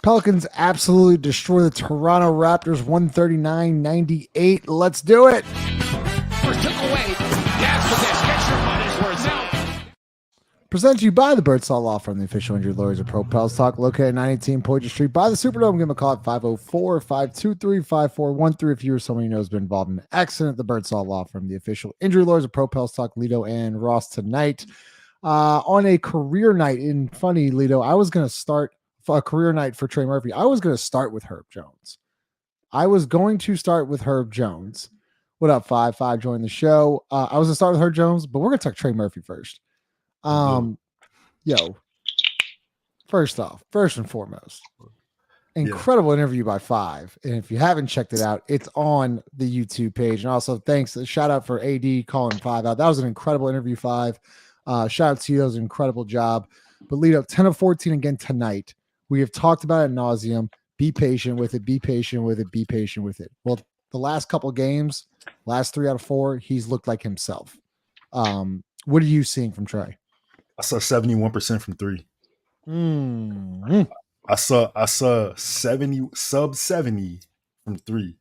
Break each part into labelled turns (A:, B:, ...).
A: Pelicans absolutely destroy the Toronto Raptors 139-98. Let's do it.
B: First took away. Gas for this. Get your money's worth now.
A: Presented to you by the Birdsall Lawfirm, the official injured lawyers of Pro Pels Talk, located at 918 Poydras Street by the Superdome. Give them a call at 504-523-5413 if you or someone you know has been involved in an accident. The Birdsall Lawfirm, the official injury lawyers of Pro Pels Talk, Lito and Ross tonight. On a career night in funny, Lito, I was going to start a career night for Trey Murphy. I was going to start with Herb Jones. What up, Five joined the show. I was going to start with Herb Jones, but we're going to talk Trey Murphy first. First and foremost, incredible interview by Five. And if you haven't checked it out, it's on the YouTube page. And also thanks, shout out for AD calling Five out. That was an incredible interview, Five. Shout out to you. That was an incredible job. But lead up 10 of 14 again tonight. We have talked about it ad nauseum. Be patient with it. Be patient with it. Be patient with it. Well, the last couple games, last 3 out of 4, he's looked like himself. What are you seeing from Trey?
C: I saw 71% from 3. I saw 70 sub 70 from 3.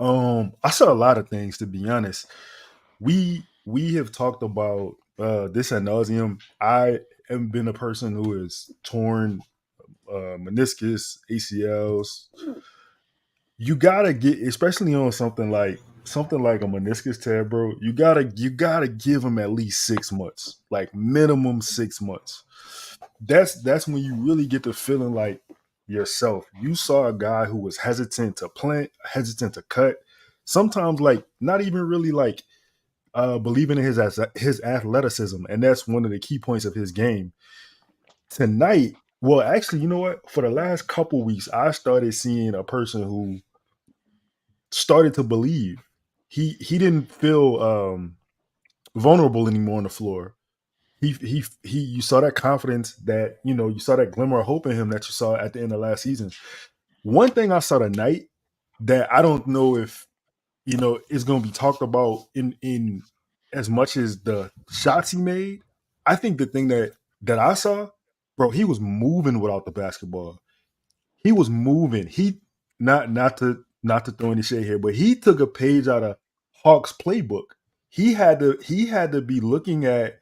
C: I saw a lot of things, to be honest. We have talked about this ad nauseum. I have been a person who has torn meniscus, ACLs. You gotta get, especially on something like a meniscus tear, bro. You gotta give him at least 6 months, like minimum 6 months. That's when you really get the feeling like yourself. You saw a guy who was hesitant to plant, hesitant to cut, sometimes like not even really like believing in his athleticism, and that's one of the key points of his game. Tonight, well, actually, you know what? For the last couple weeks, I started seeing a person who started to believe. He didn't feel vulnerable anymore on the floor. You saw that confidence, that you saw that glimmer of hope in him that you saw at the end of last season. One thing I saw tonight that I don't know if is going to be talked about in as much as the shots he made. I think the thing that I saw, bro, he was moving without the basketball. He was moving. He not to throw any shade here, but he took a page out of Hawks playbook. He had to be looking at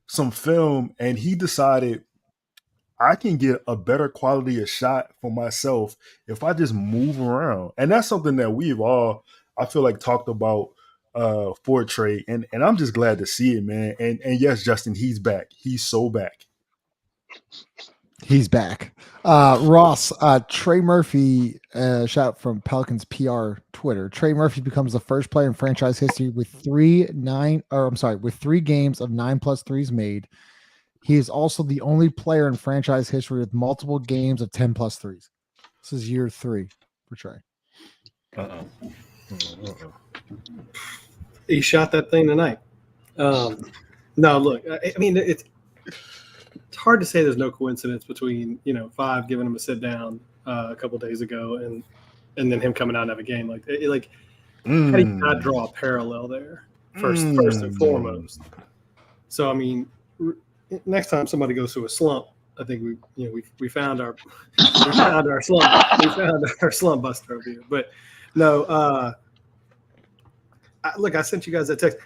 C: some film, and he decided, I can get a better quality of shot for myself if I just move around. And that's something that we've all, I feel like, talked about for Trey. And I'm just glad to see it, man. And yes, Justin, he's back. He's so back.
A: He's back. Ross, Trey Murphy, shout from Pelicans PR Twitter. Trey Murphy becomes the first player in franchise history with 3 games of 9+ threes made. He is also the only player in franchise history with multiple games of 10+ threes. This is year 3 for Trey.
D: He shot that thing tonight. No, look, I mean, it's hard to say there's no coincidence between, Five giving him a sit down a couple days ago and then him coming out and have a game. How do you not draw a parallel there first and foremost? So, I mean, next time somebody goes through a slump, I think we found our slump. We found our slump buster over here. But no, I sent you guys that text.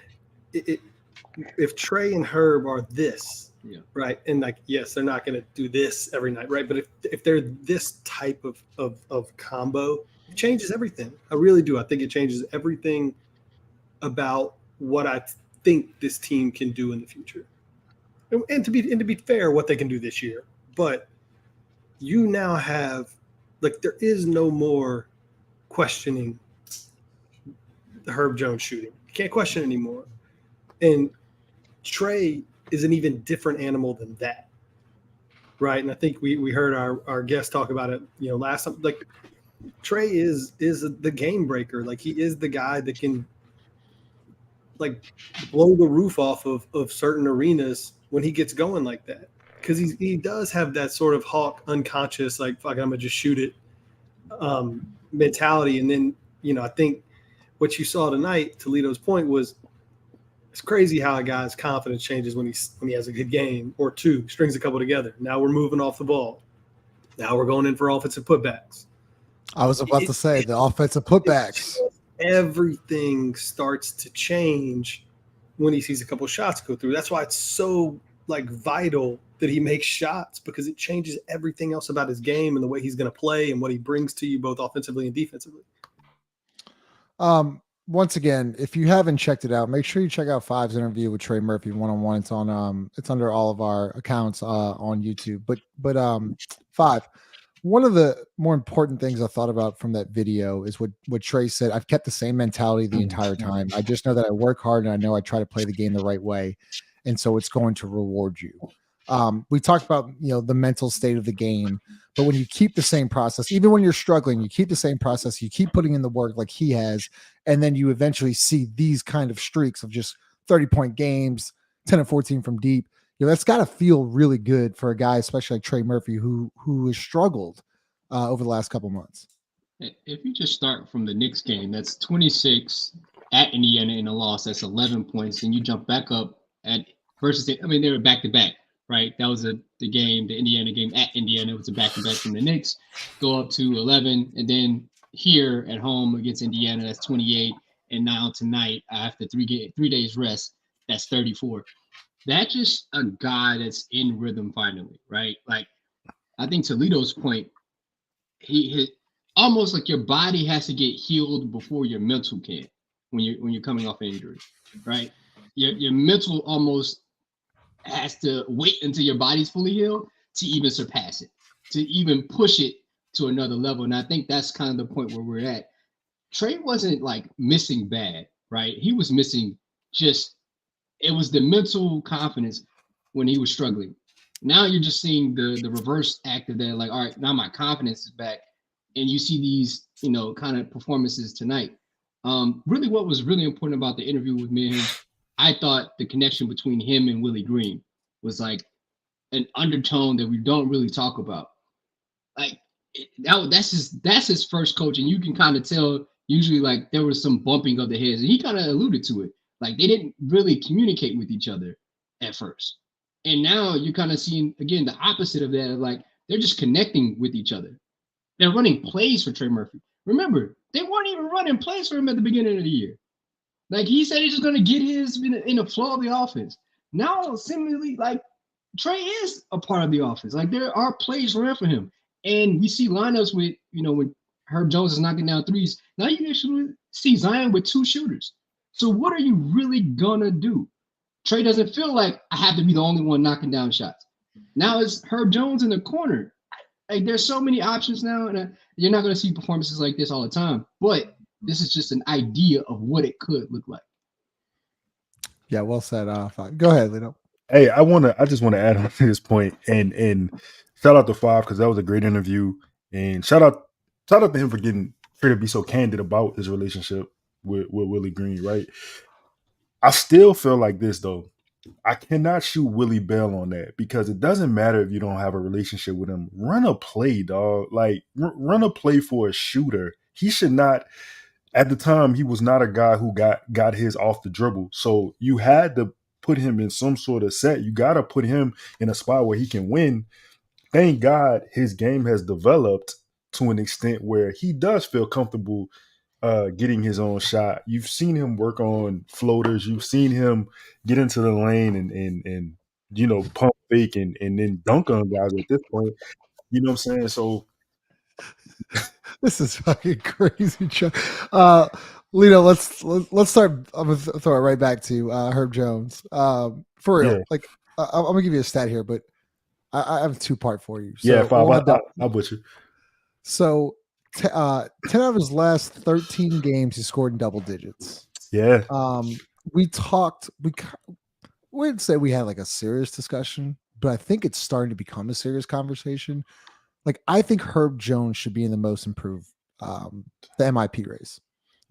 D: If Trey and Herb are this, right, and yes, they're not going to do this every night, right? But if they're this type of combo, it changes everything. I really do. I think it changes everything about what I think this team can do in the future. And to be fair, what they can do this year. But you now have, there is no more questioning the Herb Jones shooting. You can't question anymore. And Trey is an even different animal than that, right? And I think we heard our guest talk about it, last time. Trey is the game breaker. He is the guy that can blow the roof off of certain arenas when he gets going like that, because he does have that sort of Hawk unconscious, fuck, I'm gonna just shoot it mentality. And then I think what you saw tonight, Toledo's point, was it's crazy how a guy's confidence changes when he has a good game or two, strings a couple together. Now we're moving off the ball. Now we're going in for offensive putbacks.
A: I was about to say the offensive putbacks.
D: Everything starts to change when he sees a couple shots go through. That's why it's so vital that he makes shots, because it changes everything else about his game and the way he's going to play and what he brings to you both offensively and defensively.
A: Once again, if you haven't checked it out, make sure you check out Five's interview with Trey Murphy one-on-one. It's on it's under all of our accounts on YouTube. But Five, one of the more important things I thought about from that video is what Trey said. I've kept the same mentality the entire time. I just know that I work hard and I know I try to play the game the right way. And so it's going to reward you. We talked about, the mental state of the game, but when you keep the same process, even when you're struggling, you keep the same process, you keep putting in the work like he has, and then you eventually see these kind of streaks of just 30-point games, 10 and 14 from deep. That's got to feel really good for a guy, especially like Trey Murphy, who has struggled over the last couple months.
E: If you just start from the Knicks game, that's 26 at Indiana in a loss. That's 11 points. And you jump back up at versus, they were back-to-back, right? That was the game, the Indiana game at Indiana. It was a back-to-back from the Knicks. Go up to 11. And then here at home against Indiana, that's 28. And now tonight, after 3 days rest, that's 34. That's just a guy that's in rhythm finally, right? Like, I think Toledo's point, he hit almost like your body has to get healed before your mental can when you're coming off injury, right? Your mental almost has to wait until your body's fully healed to even surpass it, to even push it to another level. And I think that's kind of the point where we're at. Trey wasn't missing bad, right? He was missing it was the mental confidence when he was struggling. Now you're just seeing the reverse act of that. All right, now my confidence is back. And you see these, kind of performances tonight. Really what was really important about the interview with me and him, I thought the connection between him and Willie Green was an undertone that we don't really talk about. That's his first coach. And you can kind of tell usually there was some bumping of the heads. And he kind of alluded to it. They didn't really communicate with each other at first. And now you're kind of seeing, again, the opposite of that. They're just connecting with each other. They're running plays for Trey Murphy. Remember, they weren't even running plays for him at the beginning of the year. He said he's just going to get his in the flow of the offense. Now, similarly, Trey is a part of the offense. There are plays ran for him. And we see lineups with, when Herb Jones is knocking down threes. Now you actually see Zion with 2 shooters. So what are you really going to do? Trey doesn't feel like I have to be the only one knocking down shots. Now it's Herb Jones in the corner. There's so many options now, and you're not going to see performances like this all the time. But this is just an idea of what it could look like.
A: Yeah, well said. Go ahead, Lito.
C: Hey, I just want to add on to this point and shout out to Five because that was a great interview, and shout out to him for to be so candid about his relationship with Willie Green. Right, I still feel like this though. I cannot shoot Willie Bell on that because it doesn't matter if you don't have a relationship with him. Run a play, dog. Run a play for a shooter. He should not. At the time, he was not a guy who got his off the dribble. So you had to put him in some sort of set. You got to put him in a spot where he can win. Thank God his game has developed to an extent where he does feel comfortable getting his own shot. You've seen him work on floaters. You've seen him get into the lane and pump fake and then dunk on guys at this point. You know what I'm saying? So
A: this is fucking crazy. Lito, let's start. I'm gonna throw it right back to Herb Jones. For real,
C: yeah.
A: I'm gonna give you a stat here, but I have a 2-part for you.
C: So I'll butcher.
A: So 10 out of his last 13 games, he scored in double digits.
C: Yeah.
A: We wouldn't say we had a serious discussion, but I think it's starting to become a serious conversation. I think Herb Jones should be in the most improved, the MIP race.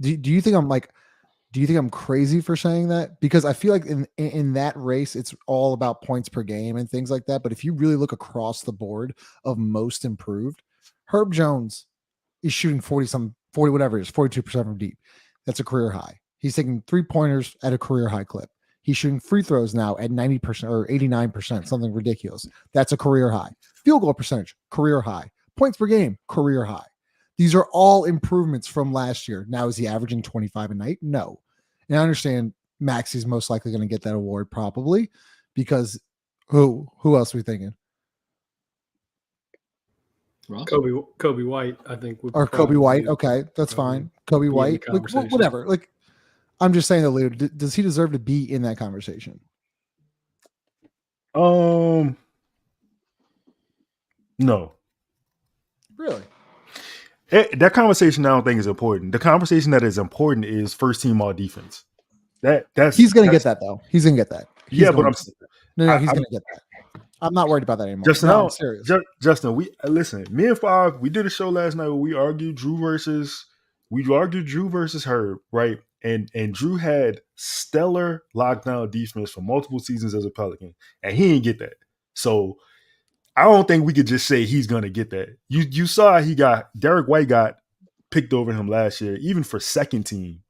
A: Do you think I'm crazy for saying that? Because I feel like in that race, it's all about points per game and things like that. But if you really look across the board of most improved, Herb Jones is shooting 40 whatever it is, 42% from deep. That's a career high. He's taking 3-pointers at a career high clip. He's shooting free throws now at 90% or 89%, something ridiculous. That's a career high. Field goal percentage, career high. Points per game, career high. These are all improvements from last year. Now, is he averaging 25 a night? No. And I understand Maxi's most likely going to get that award probably because who else are we thinking?
D: Kobe White, I think.
A: Or Kobe White. Okay, that's fine. Kobe White. Like, whatever. Like, I'm just saying that, Lou, does he deserve to be in that conversation?
C: No.
A: Really?
C: That conversation I don't think is important. The conversation that is important is first team all defense. He's
A: going to get that though. He's going to get that. He's
C: yeah, but
A: he's going to get that. I'm not worried about that anymore.
C: Justin,
A: I'm serious.
C: Justin, we listen. Me and Follw, we did a show last night where we argued Drew versus Herb, right? And Drew had stellar lockdown defense for multiple seasons as a Pelican, and he didn't get that. So I don't think we could just say he's going to get that. You saw Derek White got picked over him last year, even for second team.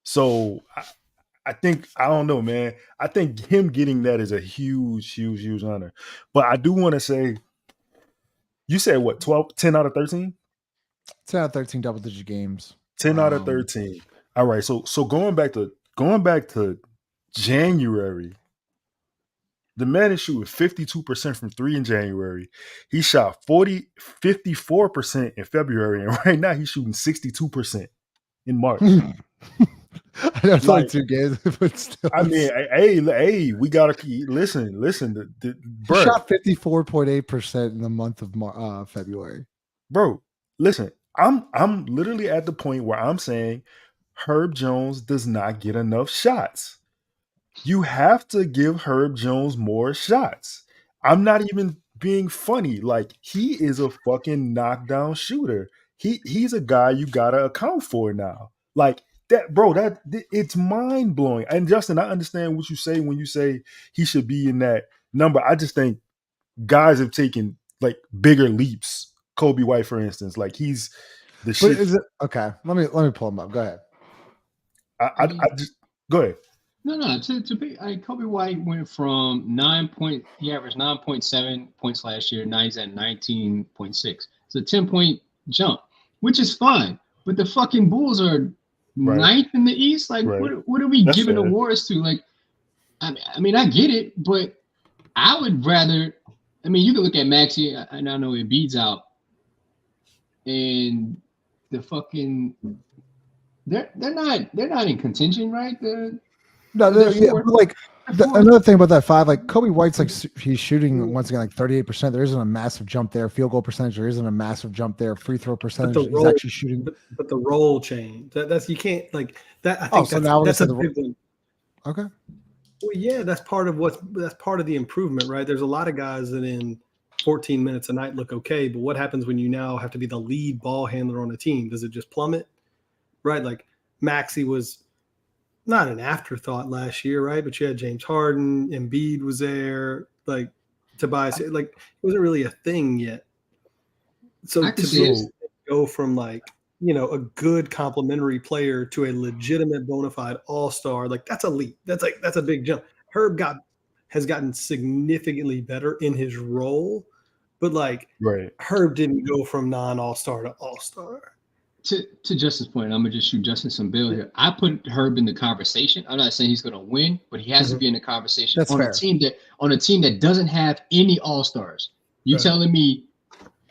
C: So I think, I don't know, man. I think him getting that is a huge, huge, huge honor. But I do want to say, you said what, 10 out of 13?
A: 10 out of 13 double-digit games.
C: 10 out of 13. All right, so going back to January, the man is shooting 52% from 3 in January. He shot 54% in February, and right now he's shooting 62% in March.
A: I know it's only 2 games, but still.
C: I mean, hey, we gotta keep listen.
A: He shot 54.8% in the month of February.
C: Bro, listen, I'm literally at the point where I'm saying Herb Jones does not get enough shots. You have to give Herb Jones more shots. I'm not even being funny. Like, he is a fucking knockdown shooter. He's a guy you gotta account for now. Like that, bro. It's mind blowing. And Justin, I understand what you say when you say he should be in that number. I just think guys have taken like bigger leaps. Kobe White, for instance, like he's the shit.
A: Is it okay? Let me pull him up. Go ahead.
C: I just go ahead.
E: No. To be, Kobe White went from 9 point. He averaged 9.7 points last year. Now he's at 19.6. It's a 10-point jump, which is fine. But the fucking Bulls are ninth in the East. Like, what are we giving awards to? Like, I mean, I get it, but I would rather. I mean, you can look at Maxey, and I know Embiid's out, and the fucking they're not in contention, right?
A: Another thing about that 5, like Kobe White's like he's shooting once again like 38%. There isn't a massive jump there. Field goal percentage, there isn't a massive jump there. Free throw percentage, he's actually shooting.
D: But the role change that's you can't like that. I think that's a big thing.
A: Okay.
D: Well, yeah, that's part of the improvement, right? There's a lot of guys that in 14 minutes a night look okay, but what happens when you now have to be the lead ball handler on a team? Does it just plummet? Right? Like Maxey was not an afterthought last year, right? But you had James Harden, Embiid was there, like Tobias, like it wasn't really a thing yet. So to go from like, a good complimentary player to a legitimate bona fide all-star, like that's elite. That's a big jump. Herb has gotten significantly better in his role, but like Herb didn't go from non-all-star to all-star.
E: To Justin's point, I'm gonna just shoot Justin some bill here. I put Herb in the conversation. I'm not saying he's gonna win, but he has to be in the conversation.
A: That's fair.
E: A team that doesn't have any all-stars. You telling me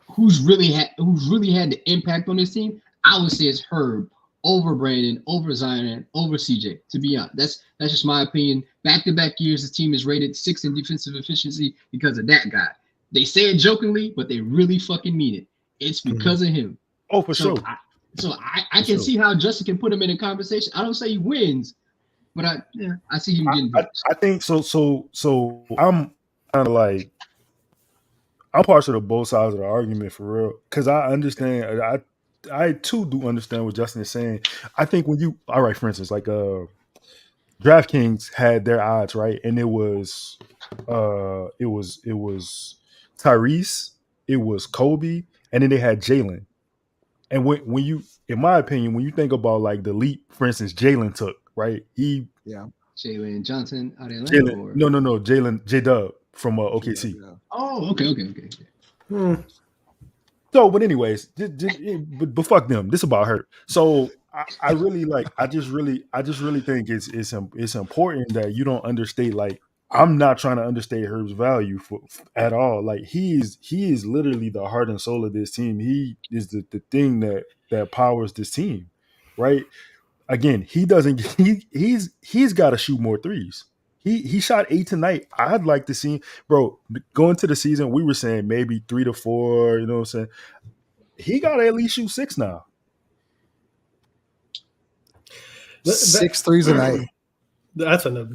E: who's really had the impact on this team? I would say it's Herb over Brandon, over Zion, over CJ. To be honest, that's just my opinion. Back-to-back years, the team is rated 6th in defensive efficiency because of that guy. They say it jokingly, but they really fucking mean it. It's because of him.
C: Oh, for sure.
E: I can see how Justin can put him in a conversation. I don't say he wins, but I see him getting votes.
C: I think so. So I'm kind of like I'm partial to both sides of the argument for real because I understand. I too do understand what Justin is saying. I think when for instance, like DraftKings had their odds right, and it was Tyrese, it was Kobe, and then they had Jalen. And when you, in my opinion, when you think about like the leap, for instance, Jalen took, right? He
E: Jalen Johnson out of Atlanta?
C: No. Jalen J-Dub from OKC.
E: Oh, okay.
C: So, but anyways, but fuck them. This about her. So I really like. I just really think it's important that you don't understate. Like, I'm not trying to understate Herb's value at all. Like, he is literally the heart and soul of this team. He is the thing that powers this team, right? Again, he's got to shoot more threes. He shot 8 tonight. I'd like to see, bro, going to the season, we were saying maybe 3 to 4, you know what I'm saying? He got to at least shoot 6 now.
A: 6 threes a night.
D: That's enough.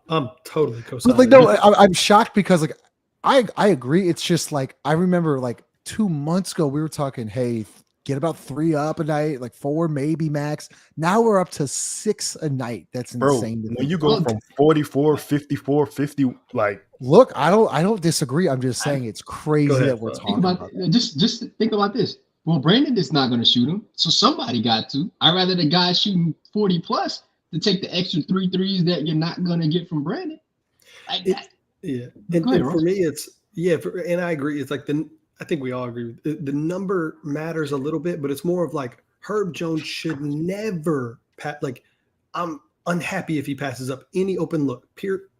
D: I'm totally co-signing.
A: Like, no, I'm shocked because like I agree. It's just like I remember like 2 months ago we were talking, hey, get about 3 up a night, like 4 maybe max. Now we're up to 6 a night. That's insane.
C: Bro, when you go from 44, 54, 50, like,
A: look, I don't disagree. I'm just saying it's crazy that we're talking about
E: that. Just think about this. Well, Brandon is not going to shoot him, so somebody got to. I'd rather the guy shooting 40 plus to take the extra 3 threes that you're not going to get from Brandon. Like that.
D: Yeah, and for me, it's and I agree. It's like I think we all agree. The number matters a little bit, but it's more of like Herb Jones should never like, I'm unhappy if he passes up any open look.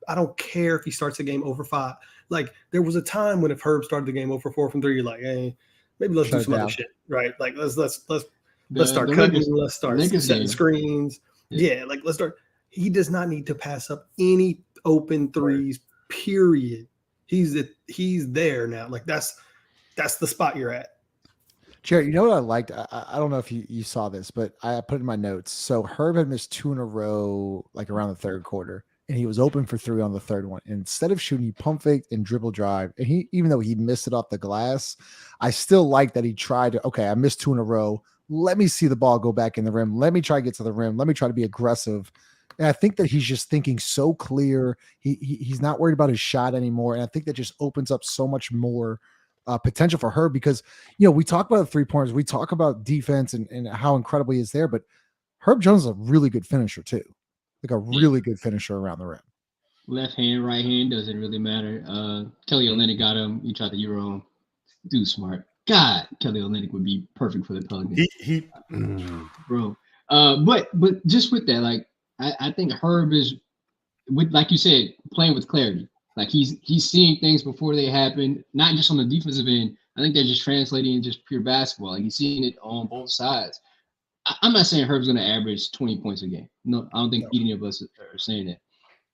D: I don't care if he starts the game over 5. Like, there was a time when if Herb started the game over 4 from 3, you're like, hey, maybe let's do some other shit, right? Like let's start cutting, let's start setting screens. Yeah, like let's start. He does not need to pass up any open threes. Period. He's there now. Like that's the spot you're at.
A: Jared, you know what I liked? I don't know if you saw this, but I put it in my notes. So Herb had missed 2 in a row, like around the third quarter, and he was open for 3 on the third one. And instead of shooting, he pump faked and dribble drive. And even though he missed it off the glass, I still like that he tried to, okay, I missed 2 in a row. Let me see the ball go back in the rim. Let me try to get to the rim. Let me try to be aggressive. And I think that he's just thinking so clear. He's not worried about his shot anymore. And I think that just opens up so much more potential for her because, we talk about the 3-pointers. We talk about defense and how incredible he is there. But Herb Jones is a really good finisher too. Like a really good finisher around the rim.
E: Left hand, right hand, doesn't really matter. Kelly Olynyk got him. You tried the Euro. Dude, smart. God, Kelly Olynyk would be perfect for the Pelicans. Bro. But just with that, like, I think Herb is, with, like you said, playing with clarity. Like he's seeing things before they happen, not just on the defensive end. I think they're just translating in just pure basketball. Like he's seeing it on both sides. I'm not saying Herb's going to average 20 points a game. No, I don't think any of us are saying that.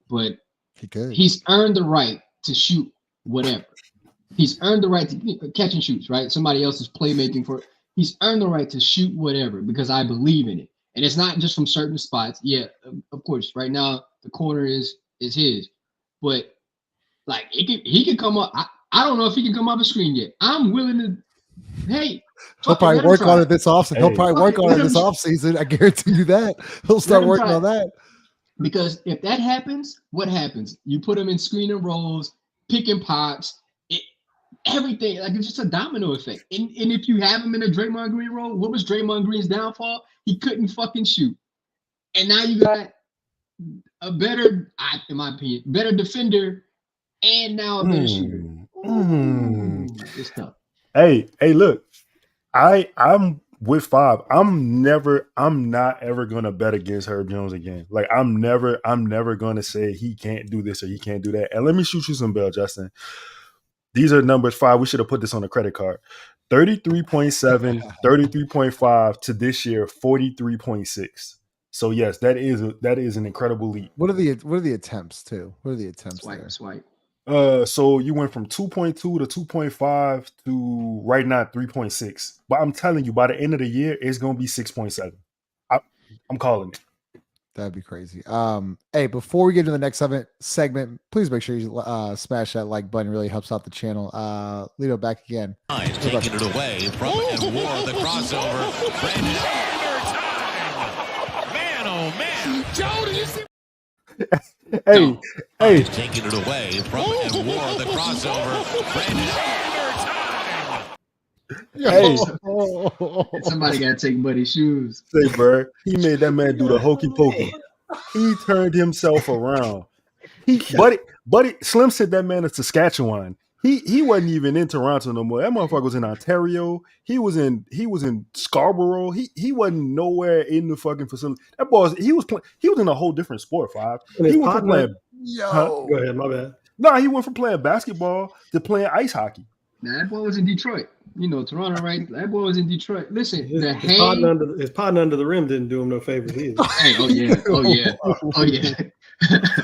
E: But he's earned the right to shoot whatever. He's earned the right to catch and shoots, right? Somebody else is playmaking for it. He's earned the right to shoot whatever because I believe in it. And it's not just from certain spots. Yeah, of course. Right now, the corner is his. But, like, he could come up. I don't know if he can come off the screen yet. I'm willing to, hey.
A: He'll probably work on it this offseason. He'll probably work on it this offseason. I guarantee you that. He'll start working on that.
E: Because if that happens, what happens? You put him in screen and rolls, pick and pops, everything. Like, it's just a domino effect. And if you have him in a Draymond Green role, what was Draymond Green's downfall? He couldn't fucking shoot. And now you got a better, in my opinion, better defender and now a better shooter. It's tough.
C: Hey, look. I'm with 5. I'm not ever gonna bet against Herb Jones again. Like I'm never gonna say he can't do this or he can't do that. And let me shoot you some bell, Justin. These are numbers 5. We should have put this on a credit card. 33.7, 33.5 to this year, 43.6. So yes, that is an incredible leap.
A: What are the attempts too? What are the attempts there?
E: Swipe.
C: So you went from 2.2 to 2.5 to right now 3.6. But I'm telling you, by the end of the year, it's gonna be 6.7. I'm calling it.
A: That'd be crazy. Hey, before we get to the next segment, please make sure you smash that like button. It really helps out the channel. Lito, back again.
B: Taking it away from and War, the crossover. Brandon time. Man, oh man. Joe, did you see?
C: Hey.
B: Taking it away from and War, the crossover. Brandon time.
E: Hey. Somebody got to take Buddy's shoes.
C: Say, bro, he made that man do the hokey pokey. He turned himself around. Buddy Slim said that man is Saskatchewan. He wasn't even in Toronto no more. That motherfucker was in Ontario. He was in Scarborough. He wasn't nowhere in the fucking facility. That boy he was in a whole different sport. He went from playing.
D: Go ahead, my bad.
C: No, he went from playing basketball to playing ice hockey.
E: Nah, that boy was in Detroit. You know, Toronto, right? That boy was in Detroit. Listen,
D: his potting under the rim didn't do him no favors either.
E: Hey, oh yeah.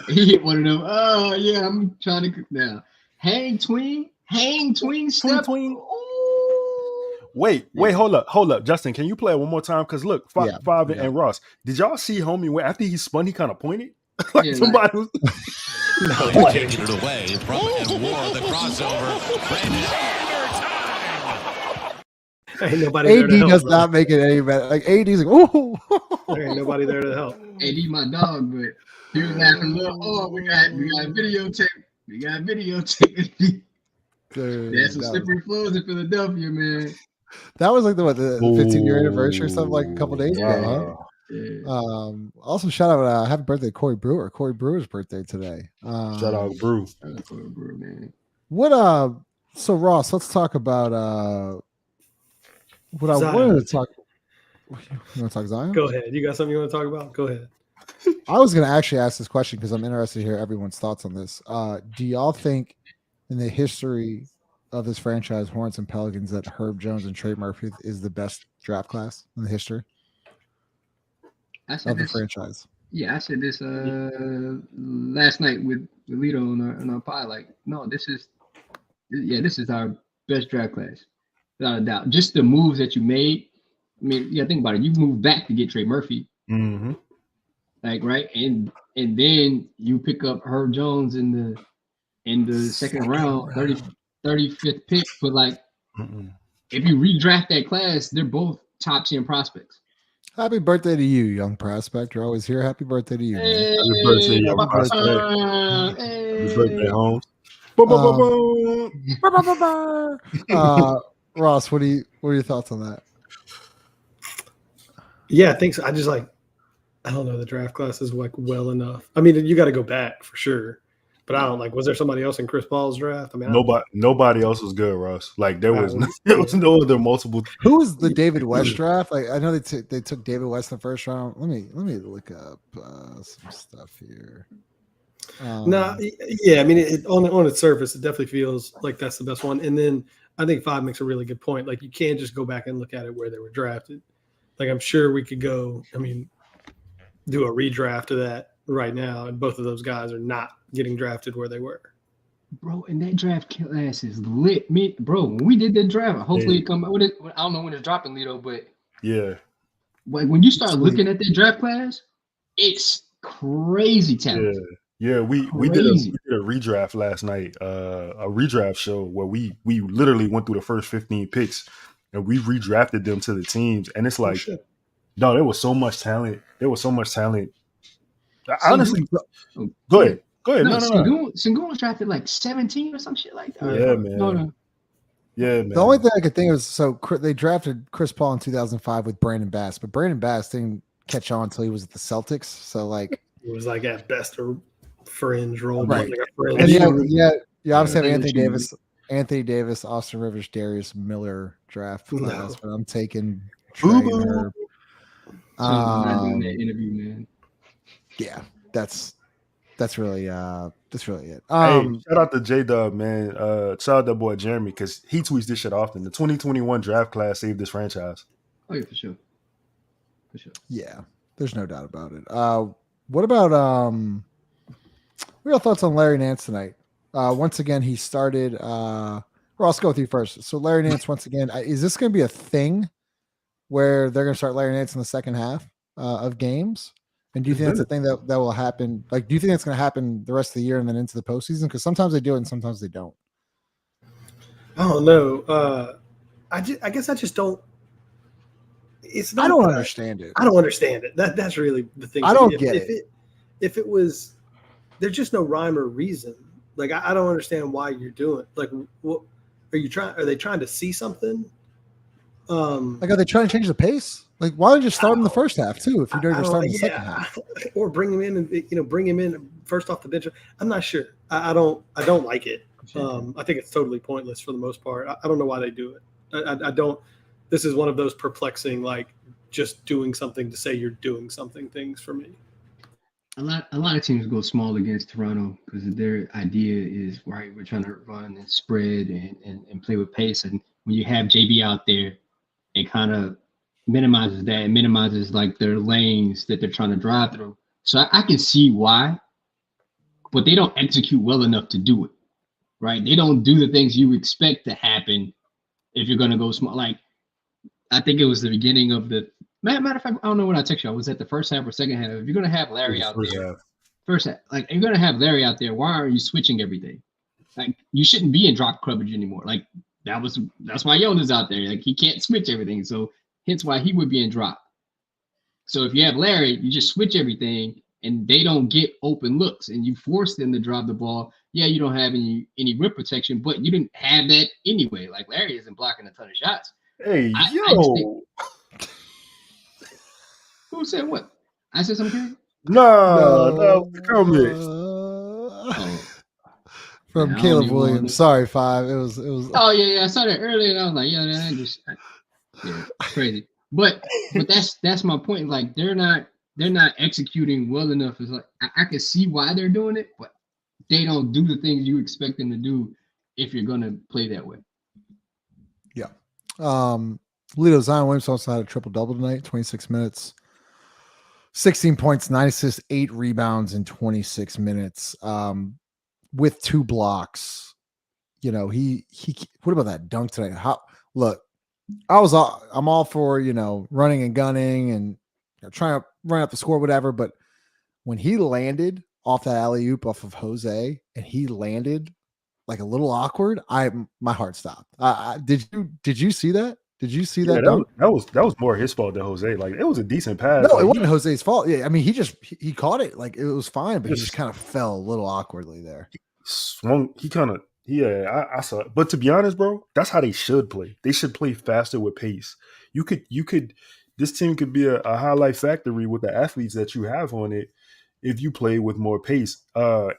E: He hit one of them. Oh yeah, I'm trying to now. Hang tween step.
C: Wait, hold up. Justin, can you play it one more time? Because look, Five and Ross, did y'all see homie after he spun, he kind of pointed? Like somebody was
B: taking it away from and wore the crossover. Brandon
D: Ain't nobody there to help.
A: AD does not make it any better. Like AD's like, oh,
D: there ain't nobody there to help.
E: AD my dog, but he was laughing a little. Oh, we got videotape. We got videotape. There's some slippery floors in Philadelphia, man.
A: That was like the 15-year anniversary or something like a couple days ago, huh?
E: Yeah.
A: Also shout out happy birthday to Corey Brewer. Corey Brewer's birthday today.
C: Shout out Brew.
E: Shout out Corey Brewer, man.
A: What so Ross, let's talk about what
D: Zion.
A: I wanted to talk. You want to talk Zion?
D: Go ahead. You got something you want to talk about? Go ahead.
A: I was going to actually ask this question because I'm interested to hear everyone's thoughts on this. Do y'all think in the history of this franchise, Hornets and Pelicans, that Herb Jones and Trey Murphy is the best draft class in the history of the franchise?
E: Yeah, I said this last night with Lito on our pod. Like, no, this is our best draft class, without a doubt. Just the moves that you made. I mean, yeah, think about it. You moved back to get Trey Murphy.
C: Mm-hmm.
E: Like, right, and then you pick up Herb Jones in the second round, 35th pick. But like, if you redraft that class, they're both top 10 prospects.
A: Happy birthday to you, young prospect. You're always here. Happy birthday to you.
E: Hey,
C: happy birthday, young prospect. Happy birthday, Holmes.
A: Ross, what are your thoughts on that?
D: Yeah, I think so. I don't know. The draft class is like well enough. I mean, you got to go back for sure. But I don't like. Was there somebody else in Chris Paul's draft? I mean,
C: nobody else was good, Russ. Like there was no other multiple.
A: Who was the David West draft? Like I know they took David West in the first round. Let me look up some stuff here.
D: Yeah. I mean, on its surface, it definitely feels like that's the best one. And then I think Five makes a really good point. Like you can't just go back and look at it where they were drafted. Like I'm sure we could go. I mean, do a redraft of that right now, and both of those guys are not getting drafted where they were.
E: Bro, and that draft class is lit. Bro, when we did that draft, hopefully it come out with it. I don't know when it's dropping, Lito, but
C: yeah.
E: Like when you start looking at that draft class, it's crazy talent.
C: Yeah, we did a redraft last night, a redraft show where we literally went through the first 15 picks and we redrafted them to the teams. And it's like, no, there was so much talent. Honestly, go ahead. No.
E: Sengun was drafted like 17 or some shit like that.
C: Yeah, man.
E: No.
A: Yeah, man. The only thing I could think of they drafted Chris Paul in 2005 with Brandon Bass, but Brandon Bass didn't catch on until he was at the Celtics. So like
D: it was like at best a fringe role.
A: Right.
D: Like a fringe.
A: And you obviously have Anthony Davis, Austin Rivers, Darius Miller draft class, but I'm taking Trey and Herb.
E: Not doing that interview, man.
A: Yeah, that's really it.
C: Hey, shout out to J-Dub, man. Shout out that boy Jeremy because he tweets this shit often. The 2021 draft class saved this franchise.
E: Oh yeah, for sure.
A: Yeah, there's no doubt about it. What about what are your thoughts on Larry Nance tonight? Once again, he started. Ross, go with you first. So Larry Nance, once again, is this going to be a thing where they're going to start Larry Nance in the second half of games? And do you think that's a thing that will happen? Like, do you think that's going to happen the rest of the year and then into the postseason? Because sometimes they do it and sometimes they don't.
D: I don't know. I guess I just don't. It's not.
A: I don't understand it.
D: I don't understand it. That's really the thing.
A: I don't get it.
D: If it was, there's just no rhyme or reason. Like I don't understand why you're doing. Like, what are you trying? Are they trying to see something?
A: Like, are they trying to change the pace? Like, why don't you start in the first half too? If you know you're starting the second half,
D: or bring him in and bring him in first off the bench. I'm not sure. I don't like it. I think it's totally pointless for the most part. I don't know why they do it. I don't. This is one of those perplexing, like just doing something to say you're doing something things for me.
E: A lot of teams go small against Toronto because their idea is right. We're trying to run and spread and play with pace. And when you have JB out there, it kind of minimizes that. It minimizes like their lanes that they're trying to drive through. So I can see why, but they don't execute well enough to do it. Right? They don't do the things you expect to happen if you're going to go small. Like I think it was the beginning of the. Matter of fact, I don't know when I text you. I was at the first half or second half. If you're gonna have Larry out there, first half, like if you're gonna have Larry out there, why are you switching everything? Like you shouldn't be in drop coverage anymore. Like that's why Jonas out there. Like he can't switch everything. So hence why he would be in drop. So if you have Larry, you just switch everything and they don't get open looks and you force them to drop the ball. Yeah, you don't have any rim protection, but you didn't have that anyway. Like Larry isn't blocking a ton of shots.
C: Hey,
E: Who said what? I said something?
C: No, comment.
A: From Caleb Williams. Sorry, 5. It was.
E: Oh yeah, I saw that earlier, and I was like, yeah, crazy. But that's my point. Like they're not executing well enough. It's like I can see why they're doing it, but they don't do the things you expect them to do if you're gonna play that way.
A: Yeah. Lito Zion Williamson also had a triple-double tonight, 26 minutes. 16 points, 9 assists, 8 rebounds in 26 minutes. With 2 blocks. You know, he what about that dunk tonight? I'm all for, running and gunning and trying to run up the score, whatever. But when he landed off that alley-oop off of Jose and he landed like a little awkward, my heart stopped. Did you see that? Did you see that dunk?
C: That was more his fault than Jose. Like it was a decent pass.
A: No,
C: like,
A: it wasn't Jose's fault. Yeah, I mean, he caught it. Like it was fine, but he just kind of fell a little awkwardly there.
C: Swung. I saw it. But to be honest, bro, that's how they should play. They should play faster with pace. You could. This team could be a highlight factory with the athletes that you have on it if you play with more pace. To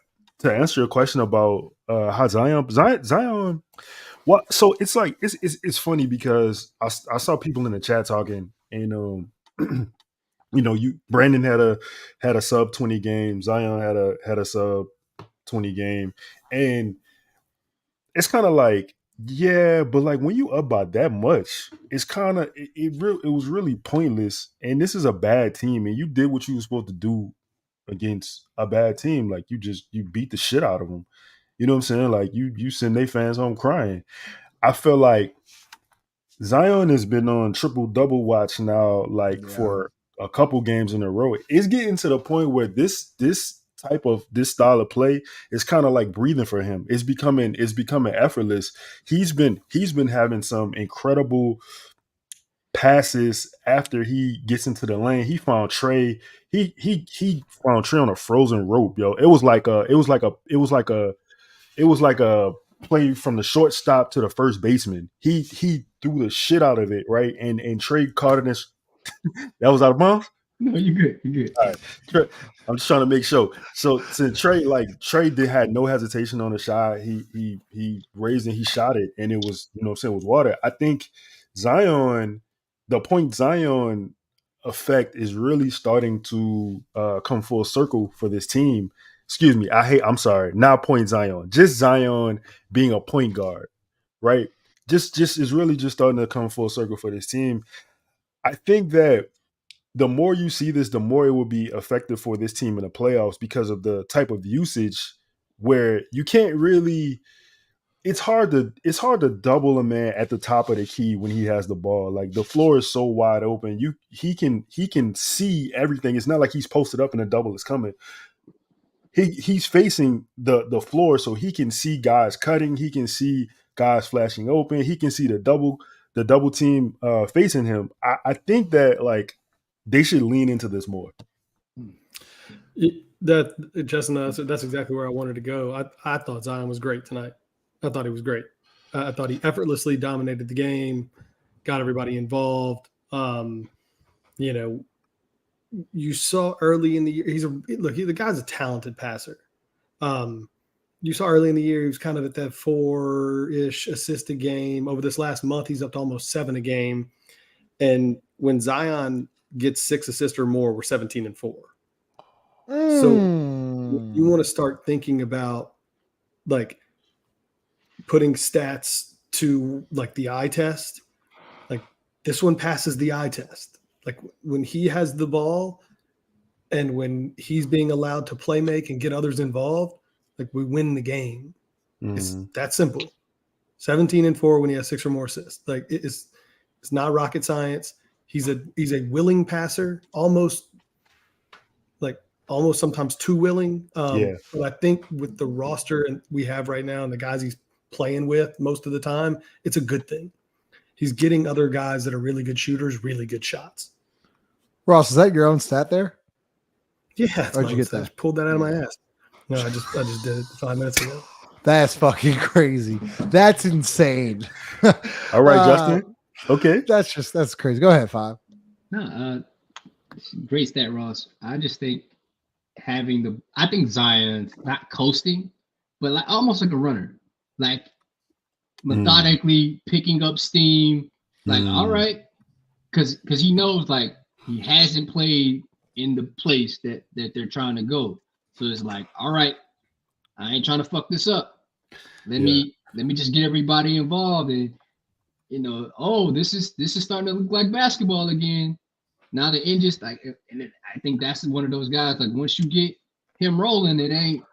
C: answer your question about how Zion. What? So it's like it's funny because I saw people in the chat talking, and Brandon had a sub 20 game, Zion had a sub 20 game, and it's kind of like, yeah, but like when you up by that much, it's kind of it was really pointless. And this is a bad team, and you did what you were supposed to do against a bad team. Like you beat the shit out of them. You know what I'm saying? Like you send their fans home crying. I feel like Zion has been on triple-double watch now, for a couple games in a row. It's getting to the point where this style of play is kind of like breathing for him. It's becoming effortless. He's been having some incredible passes after he gets into the lane. He found Trey. He found Trey on a frozen rope, yo. It was like a play from the shortstop to the first baseman. He threw the shit out of it, right? And Trey caught it. That was out of bounds?
E: No, you're good.
C: All right. Trey, I'm just trying to make sure. So Trey had no hesitation on the shot. He raised and he shot it, and it was, it was water. I think the point Zion effect is really starting to come full circle for this team. Excuse me. I'm sorry. Not point Zion. Just Zion being a point guard, right? Just is really just starting to come full circle for this team. I think that the more you see this, the more it will be effective for this team in the playoffs because of the type of usage where you can't really. It's hard to double a man at the top of the key when he has the ball. Like the floor is so wide open. He can see everything. It's not like he's posted up and a double is coming. He's facing the floor, so he can see guys cutting. He can see guys flashing open. He can see the double team facing him. I think that like they should lean into this more.
D: Justin, that's exactly where I wanted to go. I thought Zion was great tonight. I thought he was great. I thought he effortlessly dominated the game, got everybody involved. you saw early in the year, the guy's a talented passer. You saw early in the year, he was kind of at that 4-ish assist a game. Over this last month, he's up to almost 7 a game. And when Zion gets 6 assists or more, we're 17-4. So you want to start thinking about like putting stats to like the eye test. Like this one passes the eye test. Like when he has the ball and when he's being allowed to play make and get others involved, like we win the game. It's that simple. 17-4 when he has 6 or more assists. Like it's not rocket science. He's a willing passer, almost sometimes too willing. But I think with the roster we have right now and the guys he's playing with most of the time, it's a good thing. He's getting other guys that are really good shooters, really good shots.
A: Ross, is that your own stat there?
D: Yeah.
A: Where'd you get that?
D: I just pulled that out of my ass. No, I just did it 5 minutes ago.
A: That's fucking crazy. That's insane.
C: All right, Justin. Okay.
A: That's crazy. Go ahead, Five.
E: No, great stat, Ross. I just think I think Zion's not coasting, but like almost like a runner, like methodically picking up steam. Like, all right, because he knows like he hasn't played in the place that they're trying to go. So it's like, all right, I ain't trying to fuck this up. Let me just get everybody involved, and this is starting to look like basketball again. Now the engines I think that's one of those guys. Like once you get him rolling,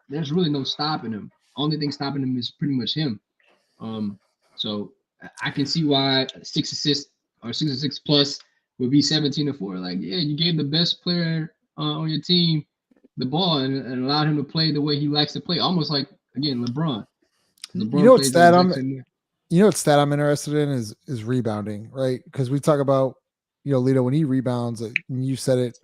E: there's really no stopping him. Only thing stopping him is pretty much him. So I can see why 6 assists or 6 or 6 plus would be 17-4. Like, yeah, you gave the best player on your team the ball and allowed him to play the way he likes to play, almost like again LeBron.
A: You know what stat I'm interested in is rebounding, right? Because we talk about Lito when he rebounds, and you said it.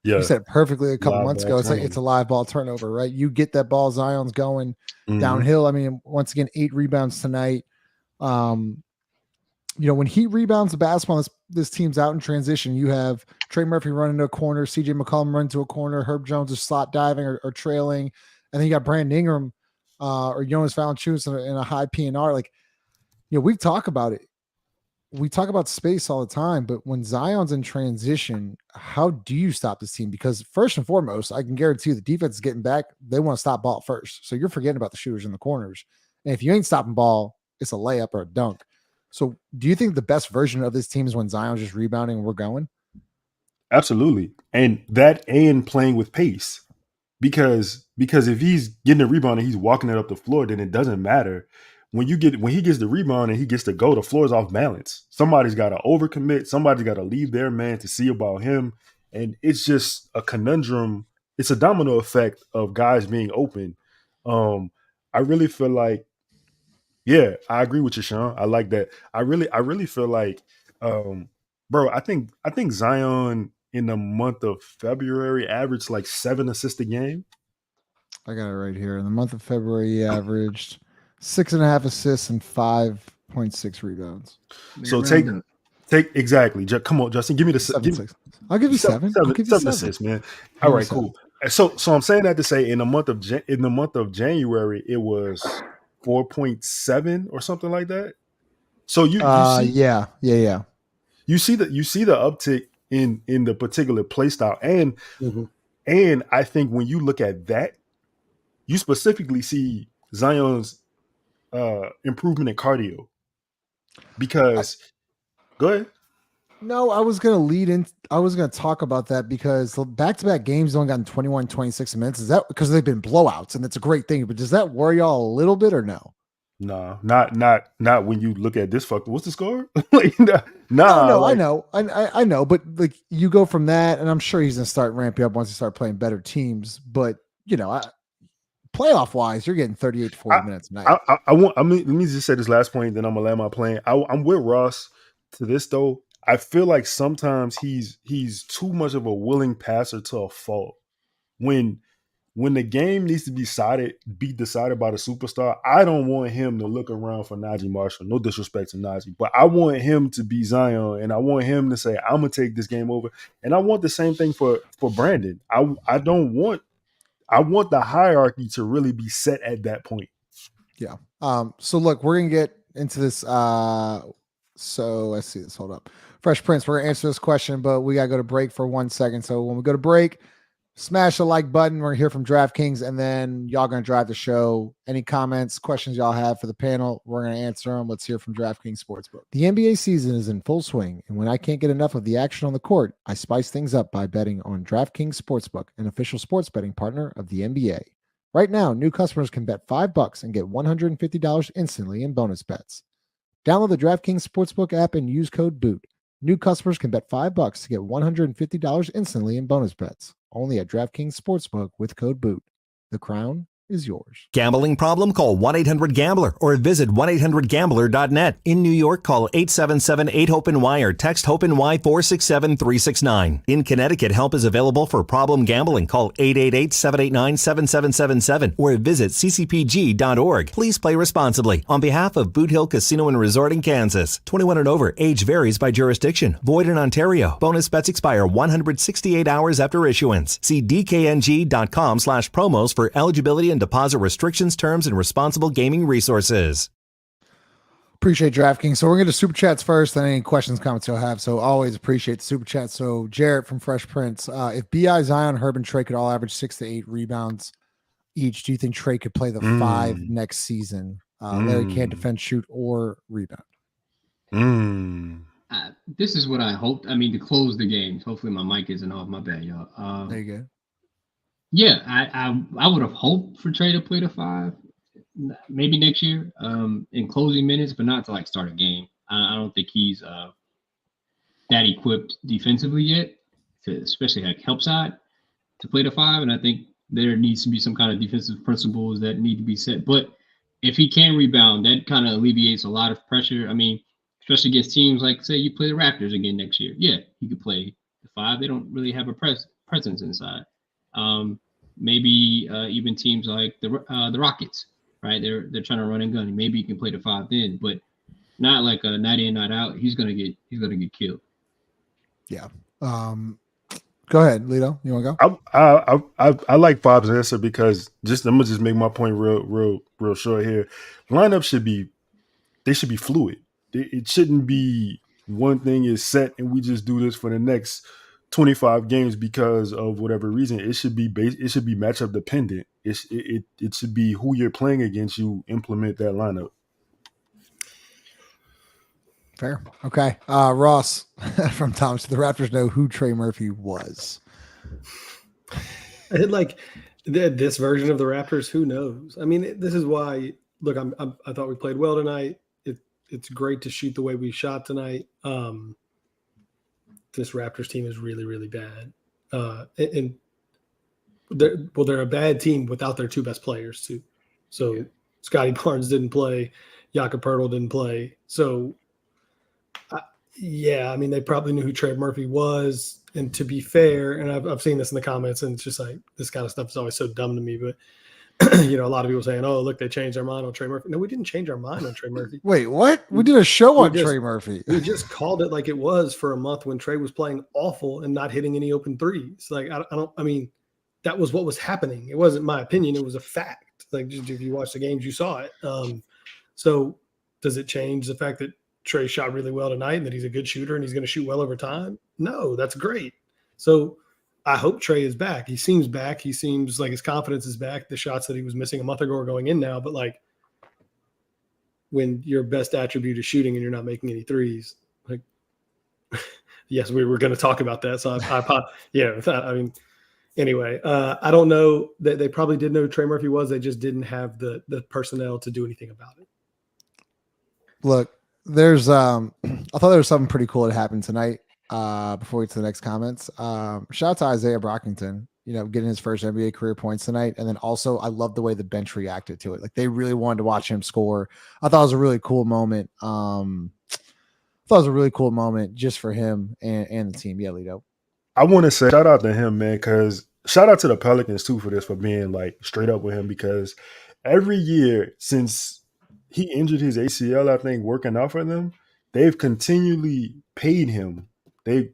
A: Yeah. You said it perfectly a couple months ago. It's like it's a live ball turnover, right? You get that ball, Zion's going downhill. I mean, once again, 8 rebounds tonight. When he rebounds the basketball, this team's out in transition. You have Trey Murphy running to a corner, CJ McCollum running to a corner, Herb Jones is slot diving or trailing, and then you got Brandon Ingram or Jonas Valanciunas in a high PNR. Like, we talk about it. We talk about space all the time, but when Zion's in transition, how do you stop this team? Because first and foremost, I can guarantee you the defense is getting back. They want to stop ball first. So you're forgetting about the shooters in the corners. And if you ain't stopping ball, it's a layup or a dunk. So do you think the best version of this team is when Zion's just rebounding and we're going?
C: Absolutely. And playing with pace. Because if he's getting a rebound and he's walking it up the floor, then it doesn't matter. When he gets the rebound and he gets to go, the floor is off balance. Somebody's got to overcommit. Somebody's got to leave their man to see about him. And it's just a conundrum. It's a domino effect of guys being open. I really feel like, yeah, I agree with you, Sean. I like that. I really feel like, bro, I think Zion in the month of February averaged like 7 assists a game.
A: I got it right here. In the month of February, he averaged 6.5 assists and 5.6 rebounds.
C: So take exactly. Come on, Justin. Give me the 7.
A: I'll give you 7. I'll give you 7
C: assists, man. All right, cool. So I'm saying that to say in the month of January it was 4.7 or something like that. So you see,
A: yeah.
C: You see the uptick in the particular play style, and I think when you look at that, you specifically see Zion's improvement in cardio. Because go ahead.
A: No, I was going to lead in. I was going to talk about that because the back-to-back games only gotten 21, 26 minutes. Is that because they've been blowouts, and that's a great thing? But does that worry y'all a little bit or no?
C: No, not when you look at this fucker. What's the score?
A: No, I know. But like you go from that, and I'm sure he's going to start ramping up once he start playing better teams. But playoff wise, you're getting 38 to 40 minutes a night.
C: Let me just say this last point, then I'm gonna land my plane. I'm with Ross to this though. I feel like sometimes he's too much of a willing passer to a fault. When when the game needs to be decided by the superstar, I don't want him to look around for Najee Marshall. No disrespect to Najee, but I want him to be Zion, and I want him to say, "I'm gonna take this game over." And I want the same thing for Brandon. I want the hierarchy to really be set at that point.
A: Yeah. So look, we're gonna get into this. So let's see this. Hold up. Fresh Prince, we're gonna answer this question, but we gotta go to break for 1 second. So when we go to break, smash the like button. We're gonna hear from DraftKings, and then y'all gonna drive the show. Any comments, questions y'all have for the panel, we're gonna answer them. Let's hear from DraftKings Sportsbook. The NBA season is in full swing, and when I can't get enough of the action on the court, I spice things up by betting on DraftKings Sportsbook, an official sports betting partner of the NBA. Right now, new customers can bet $5 and get $150 instantly in bonus bets. Download the DraftKings Sportsbook app and use code BOOT. New customers can bet $5 to get $150 instantly in bonus bets. Only at DraftKings Sportsbook with code BOOT. The crown is yours.
F: Gambling problem? Call 1-800-GAMBLER or visit 1-800-GAMBLER.net. In New York, call 877-8-HOPE-NY or text HOPE-NY 467-369. In Connecticut, help is available for problem gambling. Call 888-789-7777 or visit ccpg.org. Please play responsibly. On behalf of Boot Hill Casino and Resort in Kansas. 21 and over. Age varies by jurisdiction. Void in Ontario. Bonus bets expire 168 hours after issuance. See dkng.com/promos for eligibility and deposit restrictions, terms, and responsible gaming resources.
A: Appreciate DraftKings. So we're going to super chats first, then any questions, comments you'll have. So always appreciate the super chat. So Jarrett from Fresh Prince, if B.I., Zion, Herb, and Trey could all average 6 to 8 rebounds each, do you think Trey could play the 5 next season? Larry can't defend, shoot, or rebound.
E: This is what I hoped. I mean, to close the games. Hopefully my mic isn't off. My bad, y'all.
A: There you go.
E: Yeah, I would have hoped for Trey to play the 5, maybe next year, in closing minutes, but not to like start a game. I don't think he's that equipped defensively yet, especially like help side, to play the 5. And I think there needs to be some kind of defensive principles that need to be set. But if he can rebound, that kind of alleviates a lot of pressure. I mean, especially against teams like, say, you play the Raptors again next year. Yeah, he could play the 5. They don't really have a presence inside. Maybe even teams like the Rockets, right? They're trying to run and gun. Maybe he can play the 5 then, but not like a night in, night out. He's gonna get killed. Yeah.
A: Go ahead, Lito. You want to
C: go? I like Bob's answer because I'm gonna just make my point real short here. Lineup should be fluid. It shouldn't be one thing is set and we just do this for the next 25 games because of whatever reason. It should be matchup dependent. It should be who you're playing against. You implement that lineup.
A: Fair. Okay. Ross from Tom. So the Raptors know who Trey Murphy was.
D: Like this version of the Raptors, who knows? I mean, this is why. Look, I thought we played well tonight. It's great to shoot the way we shot tonight. This Raptors team is really, really bad. And they're a bad team without their 2 best players too. So Scotty Barnes didn't play. Jakob Poeltl didn't play. So I mean, they probably knew who Trey Murphy was. And to be fair, and I've seen this in the comments, and it's just like this kind of stuff is always so dumb to me, but a lot of people saying, "Oh, look, they changed their mind on Trey Murphy." No, we didn't change our mind on Trey Murphy.
A: Wait, what? We did a show on Trey Murphy.
D: We just called it like it was for a month when Trey was playing awful and not hitting any open threes. Like I mean, that was what was happening. It wasn't my opinion; it was a fact. Like just, if you watch the games, you saw it. So does it change the fact that Trey shot really well tonight and that he's a good shooter and he's going to shoot well over time? No, that's great. So I hope Trey is back. He seems back. He seems like his confidence is back. The shots that he was missing a month ago are going in now. But like when your best attribute is shooting and you're not making any threes, like yes, we were going to talk about that. So I mean, anyway, I don't know that they probably did know who Trey Murphy was. They just didn't have the personnel to do anything about it.
A: Look, there's I thought there was something pretty cool that happened tonight. Before we get to the next comments, shout out to Isaiah Brockington, getting his first NBA career points tonight. And then also I love the way the bench reacted to it. Like they really wanted to watch him score. I thought it was a really cool moment. Just for him and the team. Yeah, Lito.
C: I want to say shout out to him, man, because shout out to the Pelicans too for this, for being like straight up with him, because every year since he injured his ACL, I think working out for them, they've continually paid him. They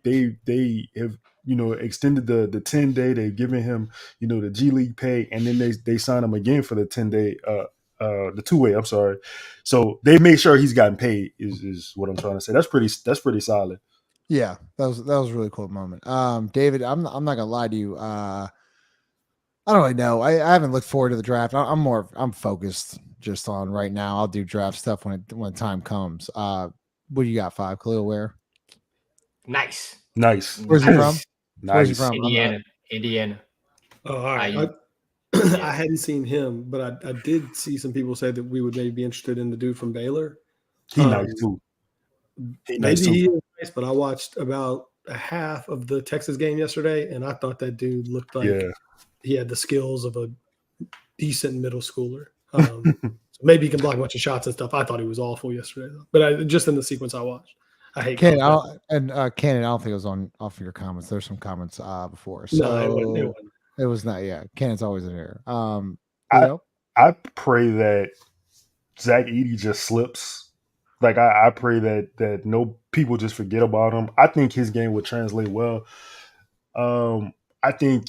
C: have extended the 10-day. They've given him the G League pay, and then they sign him again for the 10-day the 2-way. I'm sorry. So they made sure he's gotten paid. Is what I'm trying to say. That's pretty solid.
A: Yeah, that was a really cool moment. David, I'm not gonna lie to you. I don't really know. I haven't looked forward to the draft. I'm focused just on right now. I'll do draft stuff when the time comes. What do you got? 5, Khalil Ware?
G: Nice.
A: Where's he from?
C: Nice.
A: Where's he from?
G: Indiana.
D: Oh, all right. I hadn't seen him, but I did see some people say that we would maybe be interested in the dude from Baylor.
C: He nice too.
D: Maybe he is nice, but I watched about a half of the Texas game yesterday, and I thought that dude looked like he had the skills of a decent middle schooler. So maybe he can block a bunch of shots and stuff. I thought he was awful yesterday, though. But just in the sequence I watched, I hate
A: Cannon. Cannon, I don't think it was off of your comments. There's some comments before, so
D: no,
A: it was not. Yeah, Cannon's always in here.
C: I pray that Zach Edey just slips. Like I pray that no people just forget about him. I think his game would translate well. I think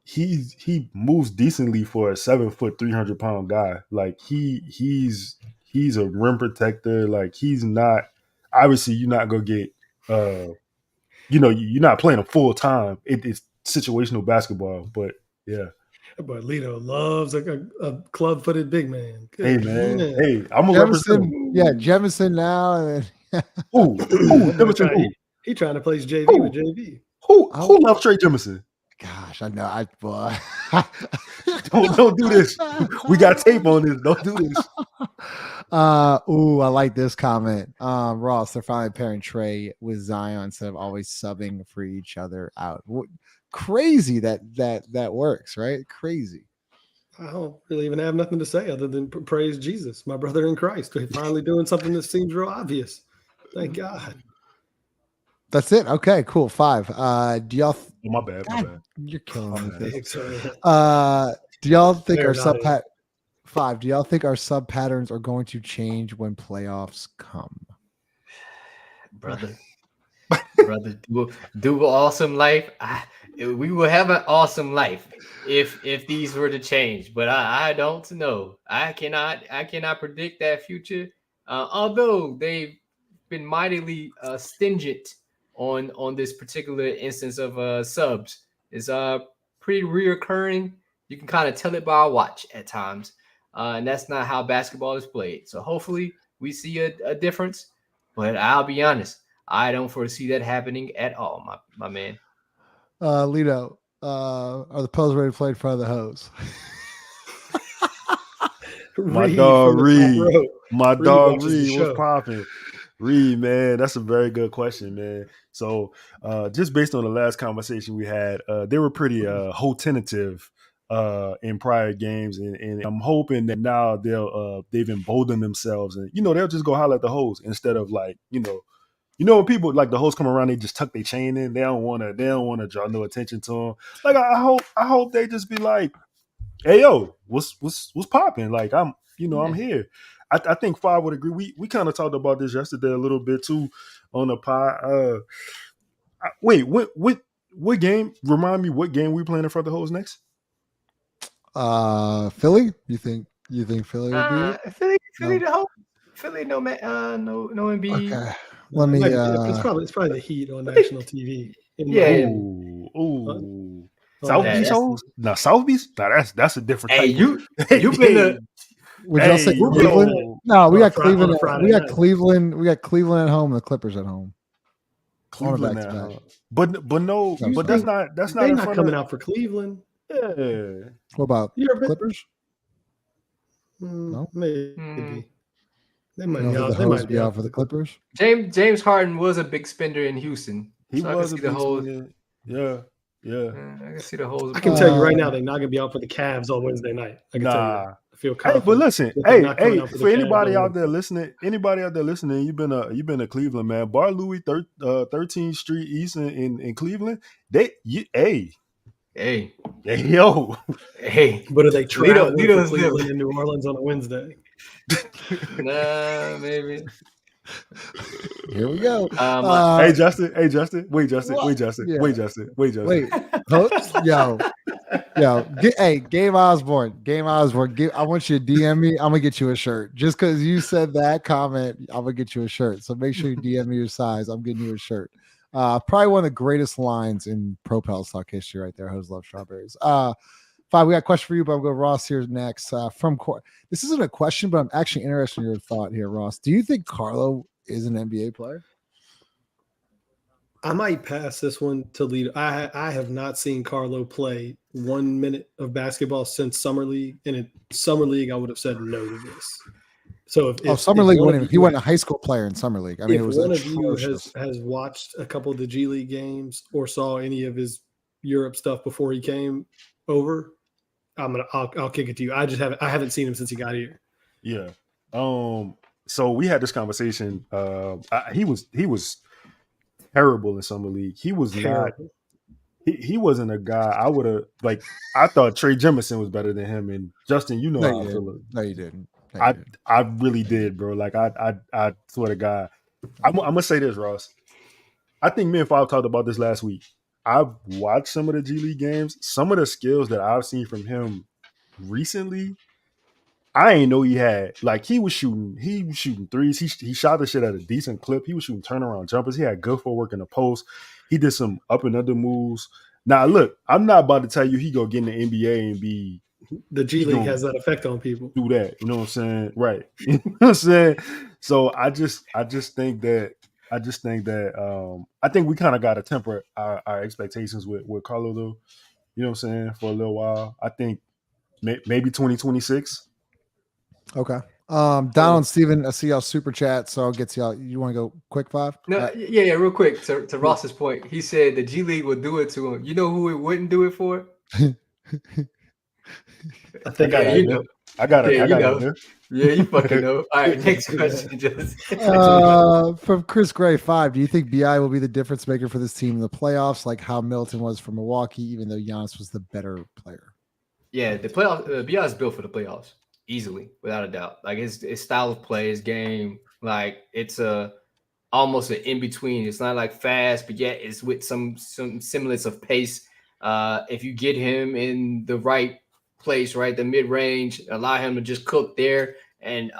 C: he moves decently for a 7-foot, 300-pound guy. Like he's a rim protector. Like he's not. Obviously, you're not gonna get. You're not playing him full time. It's situational basketball, but yeah.
D: But Lito loves a club-footed big man.
C: Hey man, hey, I'm a representative.
A: Yeah, Jemison now.
C: Jemison.
D: He trying to place JV with JV.
C: Who loves Trey Jemison?
A: Gosh, I know.
C: Don't do this. We got tape on this. Don't do this.
A: I like this comment. Ross, they're finally pairing Trey with Zion instead of always subbing for each other out. Crazy that works, right? Crazy.
D: I don't really even have nothing to say other than praise Jesus, my brother in Christ. They're finally doing something that seems real obvious. Thank God.
A: That's it. Okay, cool. 5. Do y'all?
C: My bad.
A: You're killing me.
D: Do
A: y'all think our sub 5? Do y'all think our sub patterns are going to change when playoffs come?
G: Brother, do awesome life. We will have an awesome life if these were to change, but I don't know. I cannot predict that future. Although they've been mightily stingent on this particular instance of subs, is pretty reoccurring. You can kind of tell it by a watch at times, and that's not how basketball is played. So hopefully we see a difference, but I'll be honest, I don't foresee that happening at all, my man.
A: Lito, are the Pels ready to play in front of the hose?
C: My dog Reed. What's popping? Reed, man, that's a very good question, man. So just based on the last conversation we had, they were pretty tentative in prior games, and I'm hoping that now they've emboldened themselves, and they'll just go holler at the hose instead of like when people like the hosts come around, they just tuck their chain in. They don't want to draw no attention to them. Like I hope they just be like, "Hey yo, what's popping?" Like I'm here. I think 5 would agree. We kind of talked about this yesterday a little bit too on the pod. Wait, what game? Remind me what game we playing in front of the hosts next?
A: Philly. You think Philly would be it?
G: Philly the host. Philly no Embiid.
A: Okay. Let me.
D: It's probably the Heat on national TV.
C: South Beach hoes? No, South Beach? No, that's a different.
G: Hey,
C: type.
G: You've been to.
A: Would y'all say Cleveland? No, we got Cleveland. We got Cleveland. We got Cleveland at home and the Clippers at home.
C: Cleveland at home. But that's not
D: they're not coming out for Cleveland.
C: Yeah.
A: What about Clippers? No,
D: maybe. They might
A: be out for the Clippers.
G: James Harden was a big spender in Houston.
C: He was a big spender. Yeah.
G: I can see the holes.
D: I can tell you right now, they're not going to be out for the Cavs on Wednesday night. I can tell you. I feel confident.
C: Hey, but listen, for anybody out there listening, you've been a Cleveland man. Bar Louie, 13th Street East in Cleveland.
G: Hey,
C: yo.
G: hey.
D: But are they traveling
G: Lito's
D: from Cleveland and New Orleans on a Wednesday?
G: Nah, maybe.
A: Here we go.
C: Hey Justin. Wait, Justin.
A: what?
C: Wait, Justin.
A: Yeah.
C: Wait, Justin.
A: Wait, Hooks? Game Osborne. I want you to DM me. I'm gonna get you a shirt. Just because you said that comment, I'm gonna get you a shirt. So make sure you DM me your size. I'm getting you a shirt. Probably one of the greatest lines in Pro Pels Talk history, right there. Hoes love strawberries. Five, we got a question for you, but I'm going to Ross here next. This isn't a question, but I'm actually interested in your thought here, Ross. Do you think Carlo is an NBA player?
D: I might pass this one to lead. I have not seen Carlo play 1 minute of basketball since Summer League. And in Summer League, I would have said no to this. So if
A: Summer League, he wasn't a high school player in Summer League. I mean, it was
D: one of you has watched a couple of the G League games or saw any of his Europe stuff before he came over, I'll kick it to you. I haven't seen him since he got here.
C: Yeah. So we had this conversation. He was terrible in Summer League. He was
D: Terrible.
C: not. He wasn't a guy I would have like. I thought Trey Jemison was better than him. And Justin, you know how I feel.
A: No, you didn't.
C: I really did, bro. Like I swear to God. I'm gonna say this, Ross. I think me and Follw talked about this last week. I've watched some of the G League games. Some of the skills that I've seen from him recently, I ain't know he had. Like he was shooting threes. He shot the shit at a decent clip. He was shooting turnaround jumpers. He had good footwork in the post. He did some up and under moves. Now look, I'm not about to tell you he go get in the NBA and be
D: the G League has that effect on people.
C: Do that, you know what I'm saying? Right. You know what I'm saying? So I just think that I think we kind of got to temper our expectations with Carlo though. You know what I'm saying? For a little while. I think maybe 2026.
A: Okay. Donald Steven, I see y'all super chat, so I'll get to y'all. You want to go quick, Five?
G: No, yeah, real quick. To Ross's point, he said the G League would do it to him. You know who it wouldn't do it for?
D: I think
C: I got it.
G: Yeah, you fucking know. All right, next question.
A: From Chris Gray, 5. Do you think BI will be the difference maker for this team in the playoffs, like how Milton was for Milwaukee, even though Giannis was the better player?
G: Yeah, the playoffs. BI is built for the playoffs easily, without a doubt. Like his style of play, his game, like it's almost an in between. It's not like fast, but yet it's with some semblance of pace. If you get him in the right place, right, the mid range, allow him to just cook there and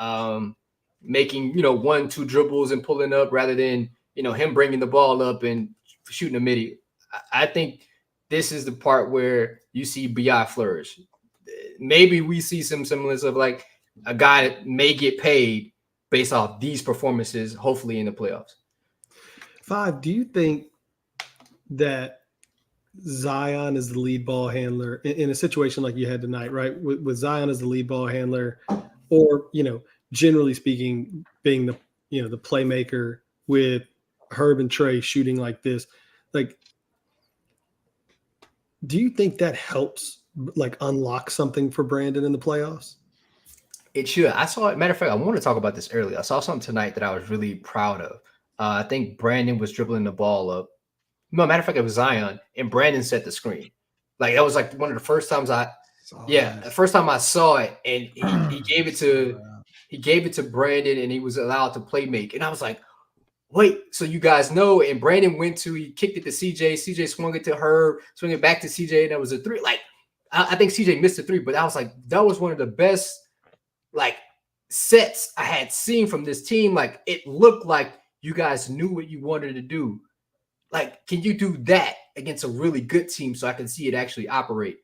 G: making 1-2 dribbles and pulling up rather than him bringing the ball up and shooting a midi. I think this is the part where you see BI flourish. Maybe we see some semblance of like a guy that may get paid based off these performances, hopefully in the playoffs.
D: 5, do you think that Zion is the lead ball handler in a situation like you had tonight, right? With Zion as the lead ball handler, or generally speaking, being the the playmaker with Herb and Trey shooting like this, like, do you think that helps like unlock something for Brandon in the playoffs?
G: It should. I saw it. Matter of fact, I want to talk about this earlier. I saw something tonight that I was really proud of. I think Brandon was dribbling the ball up. No, matter of fact, it was Zion, and Brandon set the screen. Like that was like one of the first times the first time I saw it, and he gave it to Brandon, and he was allowed to play make. And I was like, wait, so you guys know? And Brandon he kicked it to CJ. CJ swung it to Herb, swung it back to CJ, and that was a 3. Like I think CJ missed a 3, but I was like, that was one of the best like sets I had seen from this team. Like it looked like you guys knew what you wanted to do. Like, can you do that against a really good team so I can see it actually operate?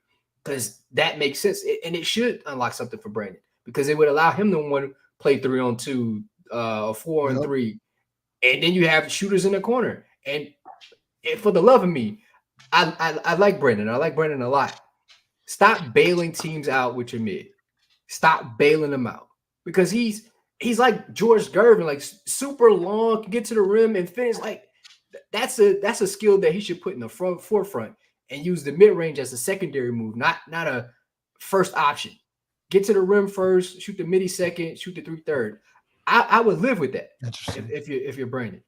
G: Because that makes sense. And it should unlock something for Brandon because it would allow him to want to play 3-on-2, 4-on-3. And then you have shooters in the corner. And for the love of me, I like Brandon. I like Brandon a lot. Stop bailing teams out with your mid. Stop bailing them out. Because he's like George Gervin, like super long, can get to the rim and finish. Like, that's a skill that he should put in the forefront and use the mid-range as a secondary move, not a first option. Get to the rim first, shoot the midi second, shoot the 3 third. I would live with that if you're Brandon.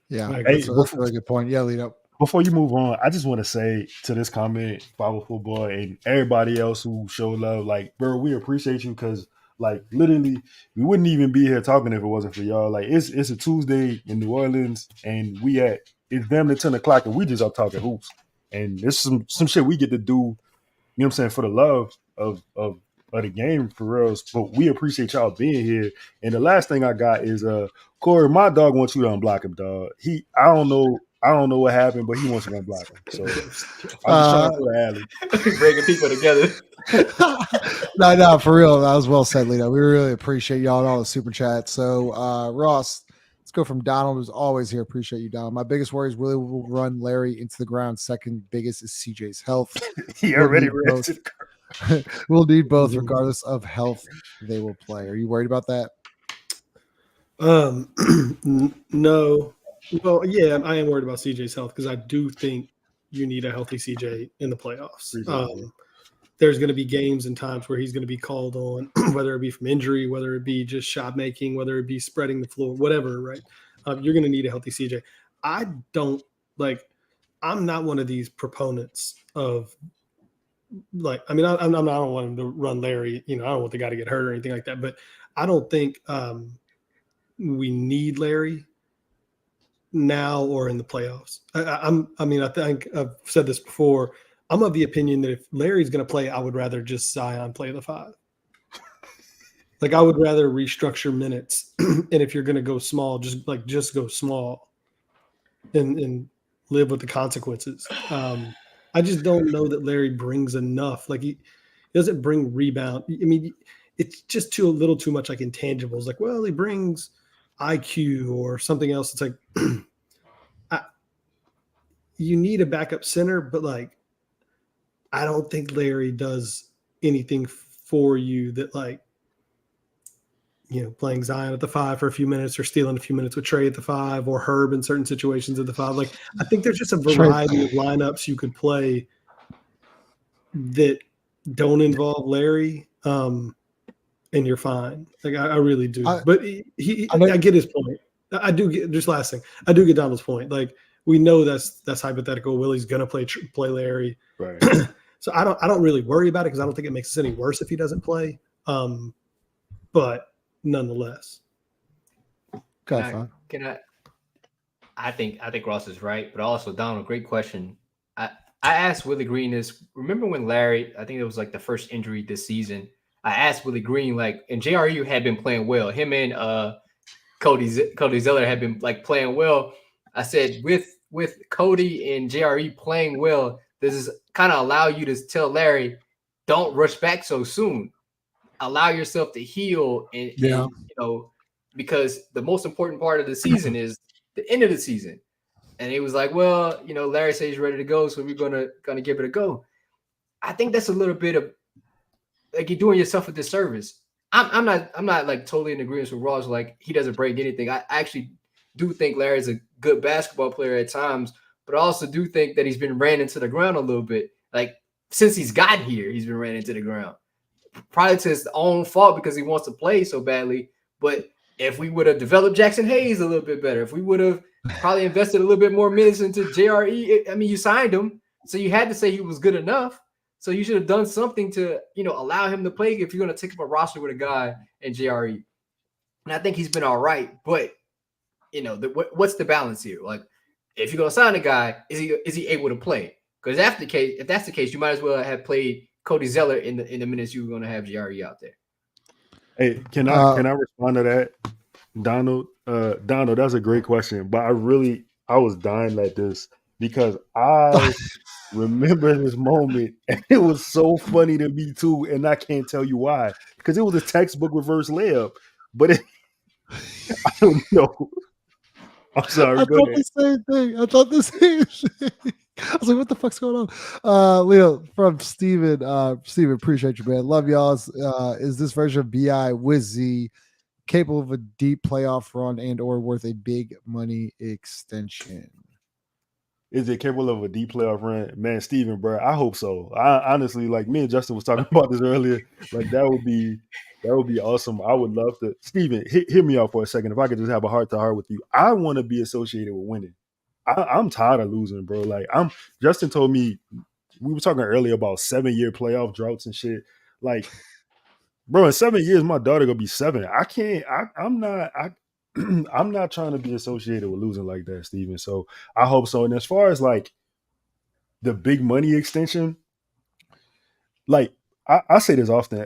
A: Yeah, that's a really good point. Yeah, lead up.
C: Before you move on, I just want to say to this comment, Follw Football, and everybody else who showed love, like, bro, we appreciate you because, like, literally, we wouldn't even be here talking if it wasn't for y'all. Like, it's a Tuesday in New Orleans, and it's damn near 10 o'clock, and we just up talking hoops. And there's some shit we get to do, you know what I'm saying, for the love of the game, for reals. But we appreciate y'all being here. And the last thing I got is, Corey, my dog wants you to unblock him, dog. I don't know what happened, but he wants to unblock him. So I'm just trying to throw the alley.
G: Bringing people together.
A: No, for real. That was well said, Lito. We really appreciate y'all and all the super chats. So, Ross, let's go from Donald, who's always here. Appreciate you, Donald. My biggest worry is Willie will run Larry into the ground. Second biggest is CJ's health.
C: He already ran to the ground.
A: We'll need both, regardless of health. They will play. Are you worried about that?
D: No. Well, yeah, I am worried about CJ's health because I do think you need a healthy CJ in the playoffs. There's going to be games and times where he's going to be called on, whether it be from injury, whether it be just shot making, whether it be spreading the floor, whatever, right? You're going to need a healthy CJ. I'm not one of these proponents of, like, I mean, I don't want him to run Larry. I don't want the guy to get hurt or anything like that. But I don't think we need Larry now or in the playoffs. I think I've said this before. I'm of the opinion that if Larry's going to play, I would rather just Zion play the 5. Like, I would rather restructure minutes. And if you're going to go small, just go small and live with the consequences. I just don't know that Larry brings enough. Like, he doesn't bring rebound. I mean, it's just a little too much like intangibles. Like, well, he brings IQ or something else. It's like, you need a backup center, but, like, I don't think Larry does anything for you that, like, playing Zion at the 5 for a few minutes or stealing a few minutes with Trey at the 5 or Herb in certain situations at the 5. Like, I think there's just a variety of lineups you could play that don't involve Larry, and you're fine. Like, I really do. But I get his point. I do get, just last thing, I do get Donald's point. Like, we know that's hypothetical. Willie's gonna play Larry,
C: right?
D: So I don't really worry about it because I don't think it makes us any worse if he doesn't play. But nonetheless,
G: I think Ross is right, but also Donald, great question. I asked Willie Green this. Remember when Larry? I think it was like the first injury this season. I asked Willie Green, like, and JRU had been playing well. Him and Cody Zeller had been, like, playing well. I said, with Cody and JRE playing well, this is kind of allow you to tell Larry, don't rush back so soon. Allow yourself to heal, and because the most important part of the season is the end of the season. And he was like, well, Larry says he's ready to go, so we're gonna give it a go. I think that's a little bit of, like, you're doing yourself a disservice. I'm not like totally in agreement with Ross. Like, he doesn't break anything. I actually do think Larry's a good basketball player at times, but I also do think that he's been ran into the ground a little bit. Like, since he's gotten here, he's been ran into the ground. Probably to his own fault because he wants to play so badly. But if we would have developed Jackson Hayes a little bit better, if we would have probably invested a little bit more minutes into JRE, I mean, you signed him, so you had to say he was good enough. So you should have done something to, allow him to play if you're going to take up a roster with a guy in JRE. And I think he's been all right, but what's the balance here? Like, if you're going to sign a guy, is he able to play? Because if that's the case, you might as well have played Cody Zeller in the minutes you were going to have JRE out there.
C: Hey, can I respond to that, Donald? Donald, that's a great question, but I was dying at this because I remember this moment, and it was so funny to me too, and I can't tell you why, because it was a textbook reverse layup, but I don't know. I'm sorry.
A: I thought the same thing. I was like, what the fuck's going on? Leo from Steven. Steven, appreciate you, man. Love y'all. Is this version of BI with Z capable of a deep playoff run and or worth a big money extension?
C: Is it capable of a deep playoff run? Man, Steven, bro, I hope so. I honestly, like, me and Justin was talking about this earlier. Like, that would be awesome. I would love to. Steven, hear me out for a second. If I could just have a heart-to-heart with you. I want to be associated with winning. I'm tired of losing, bro. Like Justin told me, we were talking earlier about 7-year playoff droughts and shit. Like, bro, in 7 years, my daughter gonna be 7. I'm not trying to be associated with losing like that, Steven. So I hope so. And as far as like the big money extension, like I say this often.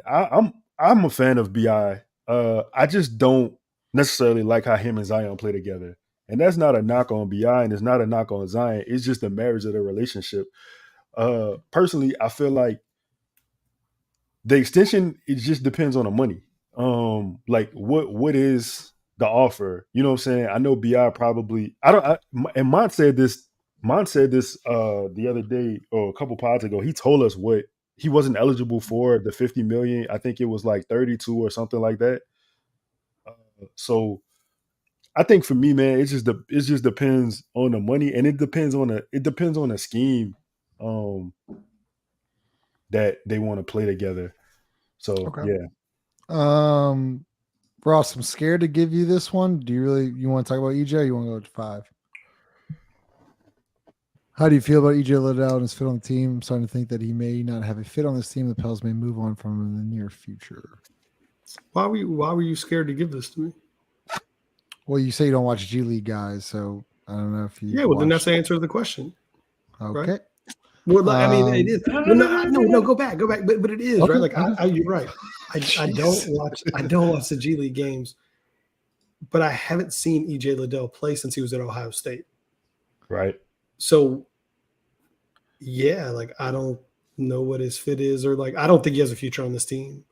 C: I'm a fan of BI. I just don't necessarily like how him and Zion play together. And that's not a knock on BI and it's not a knock on Zion. It's just the marriage of the relationship. Personally, I feel like the extension, it just depends on the money. Like what is the offer? You know what I'm saying? I know BI probably and Mont said this the other day or a couple pods ago. He told us what he wasn't eligible for the 50 million. I think it was like 32 or something like that. So I think for me, man, it just depends on the money and it depends on the scheme that they want to play together. So yeah.
A: Ross, I'm scared to give you this one. Do you want to talk about EJ or you want to go to 5? How do you feel about EJ Liddell and his fit on the team? I'm starting to think that he may not have a fit on this team. The Pels may move on from him in the near future.
D: Why were you scared to give this to me?
A: Well, you say you don't watch G League guys, so I don't know if you.
D: Yeah, well, then that's the answer to the question.
A: Okay.
D: Right? Well, I mean, it is. No, go back. But it is okay. Right. Like you're right. I don't watch the G League games, but I haven't seen EJ Liddell play since he was at Ohio State.
C: Right.
D: So, yeah, like I don't know what his fit is, or like I don't think he has a future on this team.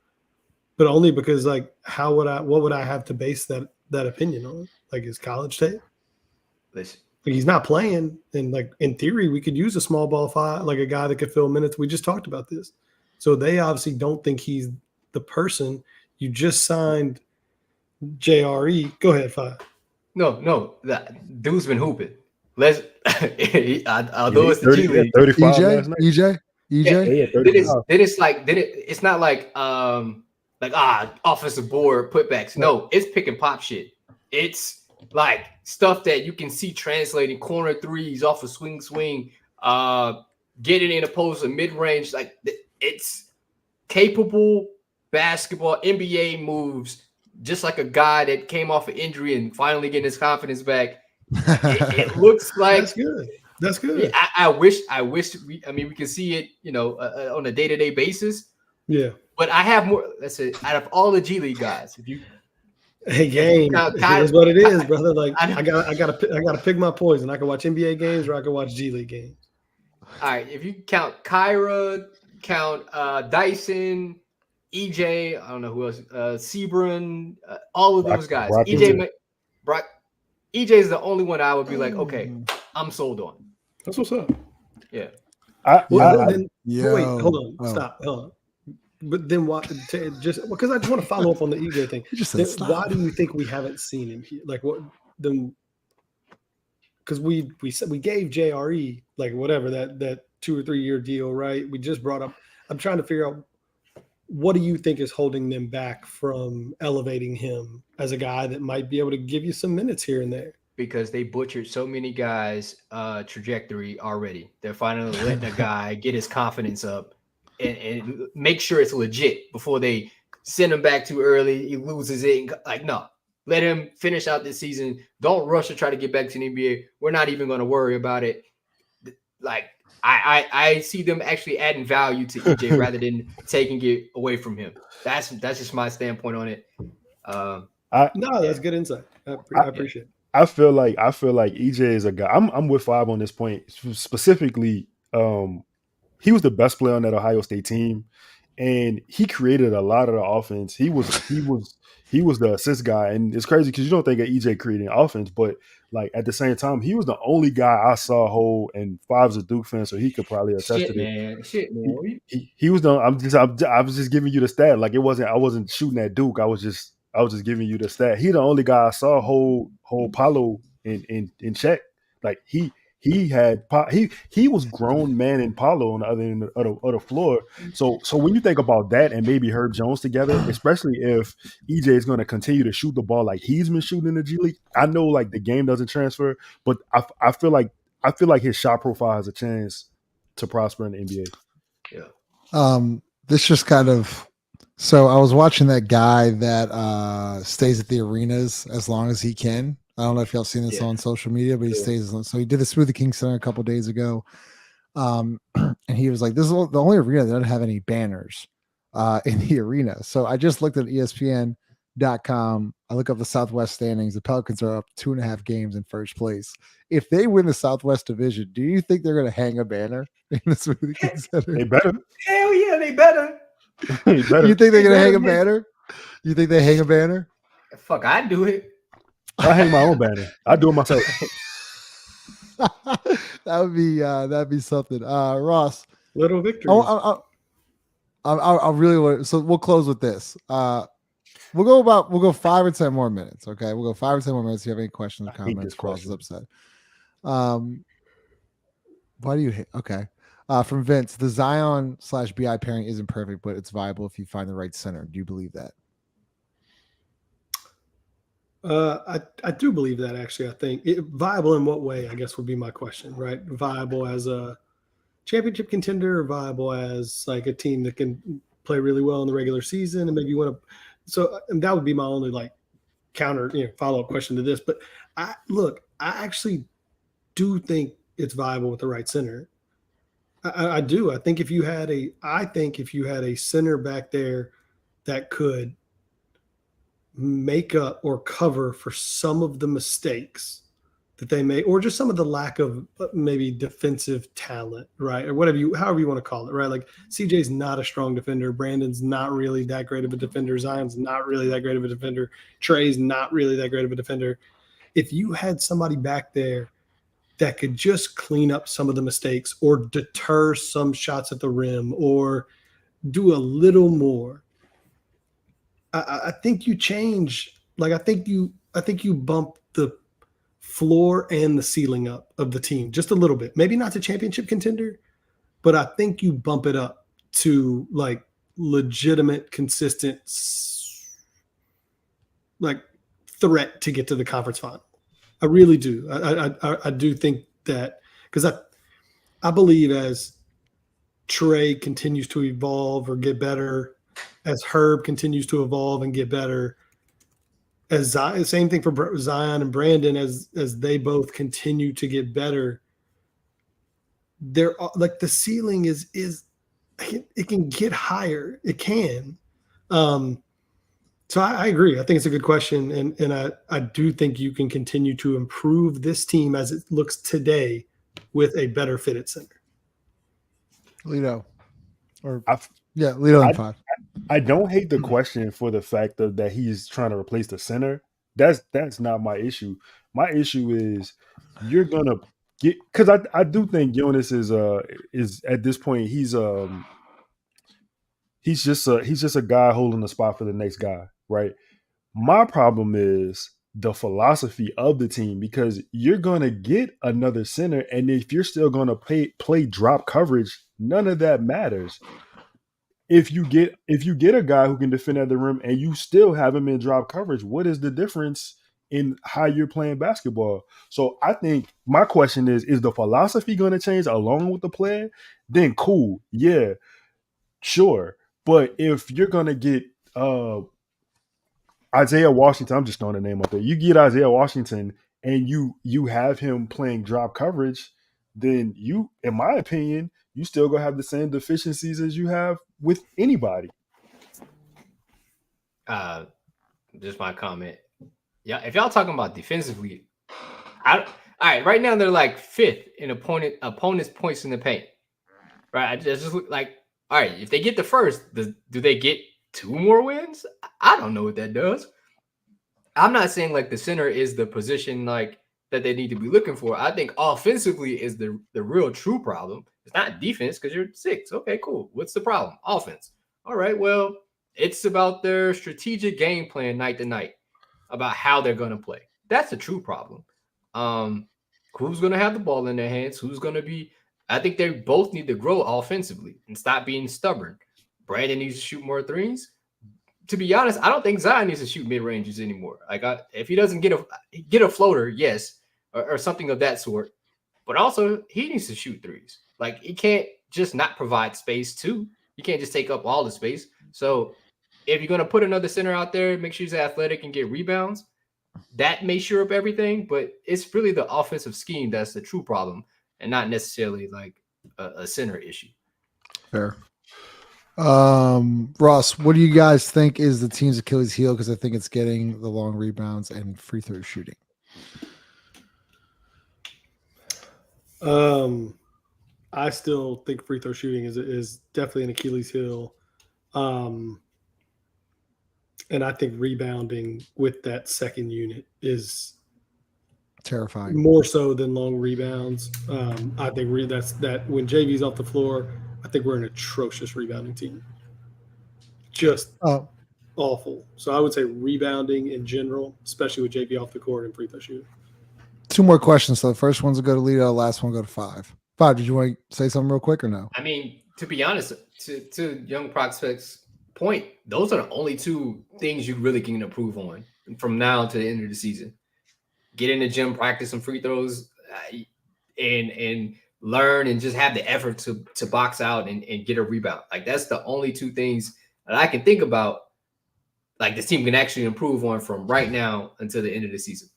D: But only because like what would I have to base that opinion on? Like his college tape?
G: Listen.
D: Like he's not playing, and like in theory, we could use a small ball 5, like a guy that could fill minutes. We just talked about this, so they obviously don't think he's the person. You just signed JRE. Go ahead, 5.
G: No, that dude's been hooping. Let's although it's the G League.
C: 35
A: EJ.
G: It's not like offensive board putbacks. No, it's pick and pop shit. It's like stuff that you can see translating corner threes off a swing, getting in opposed to mid-range. Like it's capable basketball, NBA moves, just like a guy that came off an injury and finally getting his confidence back. It looks like
D: That's good.
G: I wish we can see it, on a day-to-day basis.
D: Yeah.
G: But I have more. That's it. Out of all the G League guys, if you
D: game is what it is, brother. Like I gotta pick my poison. I can watch NBA games or I can watch G League games.
G: All right, if you count Kyra, count Dyson, EJ, I don't know who else, Sebron, all of those guys. EJ is the only one I would be like, okay, I'm sold on.
D: That's what's up.
G: Yeah.
D: Wait, hold on, stop, hold on. But then why? Just because I just want to follow up on the EJ thing. Why do you think we haven't seen him here? Like what? Then because we gave JRE like whatever that 2 or 3 year deal, right? We just brought up. I'm trying to figure out what do you think is holding them back from elevating him as a guy that might be able to give you some minutes here and there?
G: Because they butchered so many guys' trajectory already. They're finally letting a guy get his confidence up and make sure it's legit before they send him back too early. He loses it. Like, no, let him finish out this season. Don't rush to try to get back to the NBA. We're not even going to worry about it. Like, I see them actually adding value to EJ rather than taking it away from him. That's just my standpoint on it.
D: That's good insight. I appreciate it.
C: I feel like EJ is a guy. I'm with 5 on this point. Specifically, he was the best player on that Ohio State team, and he created a lot of the offense. He was the assist guy, and it's crazy because you don't think of EJ creating offense, but like at the same time, he was the only guy I saw hold. And 5's a Duke fan, so he could probably attest to it. He was the. I was just giving you the stat. Like I wasn't shooting at Duke. I was just giving you the stat. He the only guy I saw hold Paolo in check. Like he was grown man in Paolo on the other end of the floor. So when you think about that and maybe Herb Jones together, especially if EJ is going to continue to shoot the ball like he's been shooting in the G League, I know like the game doesn't transfer, but I feel like I feel like his shot profile has a chance to prosper in the NBA.
G: Yeah.
A: This just kind of, so I was watching that guy that stays at the arenas as long as he can. I don't know if y'all seen this on social media, but he stays. So he did the Smoothie King Center a couple of days ago. And he was like, this is the only arena that doesn't have any banners in the arena. So I just looked at ESPN.com. I look up the Southwest standings. The Pelicans are up 2.5 games in first place. If they win the Southwest Division, do you think they're going to hang a banner in the Smoothie King Center?
C: They better.
G: Hell yeah, they better.
C: They better.
A: You think they're going to hang a banner? You think they hang a banner?
G: Fuck, I'd do it.
C: I hang my own banner. I do it myself.
A: that'd be something. Ross,
D: Little victory.
A: I really want. So we'll close with this. We'll go 5 or 10 more minutes. Okay, we'll go 5 or 10 more minutes. If you have any questions or comments, Ross is upset. Why do you hate? Okay. From Vince, the Zion/BI pairing isn't perfect, but it's viable if you find the right center. Do you believe that?
D: I do believe that, actually. I think viable in what way, I guess, would be my question, right? Viable as a championship contender, or viable as like a team that can play really well in the regular season and maybe you want to. So and that would be my only like counter, follow-up question to this. But I actually do think it's viable with the right center. I do. I think if you had a center back there that could make up or cover for some of the mistakes that they made, or just some of the lack of maybe defensive talent, right? Or however you want to call it, right? Like CJ's not a strong defender. Brandon's not really that great of a defender. Zion's not really that great of a defender. Trey's not really that great of a defender. If you had somebody back there that could just clean up some of the mistakes or deter some shots at the rim or do a little more, I think you change. Like I think you bump the floor and the ceiling up of the team just a little bit. Maybe not to championship contender, but I think you bump it up to like legitimate, consistent, like threat to get to the conference final. I really do. I do think that, because I believe as Trey continues to evolve or get better, as Herb continues to evolve and get better, as Zion, same thing for Zion and Brandon, as they both continue to get better, they're like the ceiling is it can get higher. It can. So I agree. I think it's a good question, and I do think you can continue to improve this team as it looks today with a better fitted center.
A: Lito, Lito in 5.
C: I don't hate the question for the fact that he's trying to replace the center. That's not my issue. My issue is you're gonna get, because I do think Jonas is at this point he's just a guy holding the spot for the next guy, right? My problem is the philosophy of the team, because you're gonna get another center, and if you're still gonna play drop coverage, none of that matters. If you get a guy who can defend at the rim and you still have him in drop coverage, what is the difference in how you're playing basketball? So I think my question is the philosophy going to change along with the player? Then cool, yeah, sure. But if you're going to get Isaiah Washington, I'm just throwing a name out there. You get Isaiah Washington and you have him playing drop coverage, then you, in my opinion, you still gonna have the same deficiencies as you have with anybody.
G: Just my comment. Yeah, if y'all talking about defensively, all right, right now they're like 5th in opponent's points in the paint. Right, I just look like, all right, if they get the first, do they get 2 more wins? I don't know what that does. I'm not saying like the center is the position like that they need to be looking for. I think offensively is the real true problem. It's not defense, because you're 6. Okay, cool. What's the problem? Offense. All right, well, it's about their strategic game plan night to night, about how they're going to play. That's the true problem. Who's going to have the ball in their hands? Who's going to be – I think they both need to grow offensively and stop being stubborn. Brandon needs to shoot more threes. To be honest, I don't think Zion needs to shoot mid-ranges anymore. Like if he doesn't get a floater, yes, or something of that sort, but also he needs to shoot threes. Like he can't just not provide space too. You can't just take up all the space. So if you're gonna put another center out there, make sure he's athletic and get rebounds. That may shore up everything, but it's really the offensive scheme that's the true problem, and not necessarily like a center issue.
A: Fair. Ross, what do you guys think is the team's Achilles heel? Because I think it's getting the long rebounds and free throw shooting.
D: I still think free throw shooting is definitely an Achilles heel. And I think rebounding with that second unit is
A: terrifying,
D: more so than long rebounds. I think that when JV's off the floor, I think we're an atrocious rebounding team. Just awful. So I would say rebounding in general, especially with JV off the court and free throw shooting.
A: 2 more questions. So the first one's will go to Lito, last one will go to 5. 5, did you want to say something real quick or no?
G: I mean, to be honest, to young prospects' point, those are the only 2 things you really can improve on from now to the end of the season. Get in the gym, practice some free throws, and learn and just have the effort to box out and get a rebound. Like that's the only 2 things that I can think about. Like this team can actually improve on from right now until the end of the season.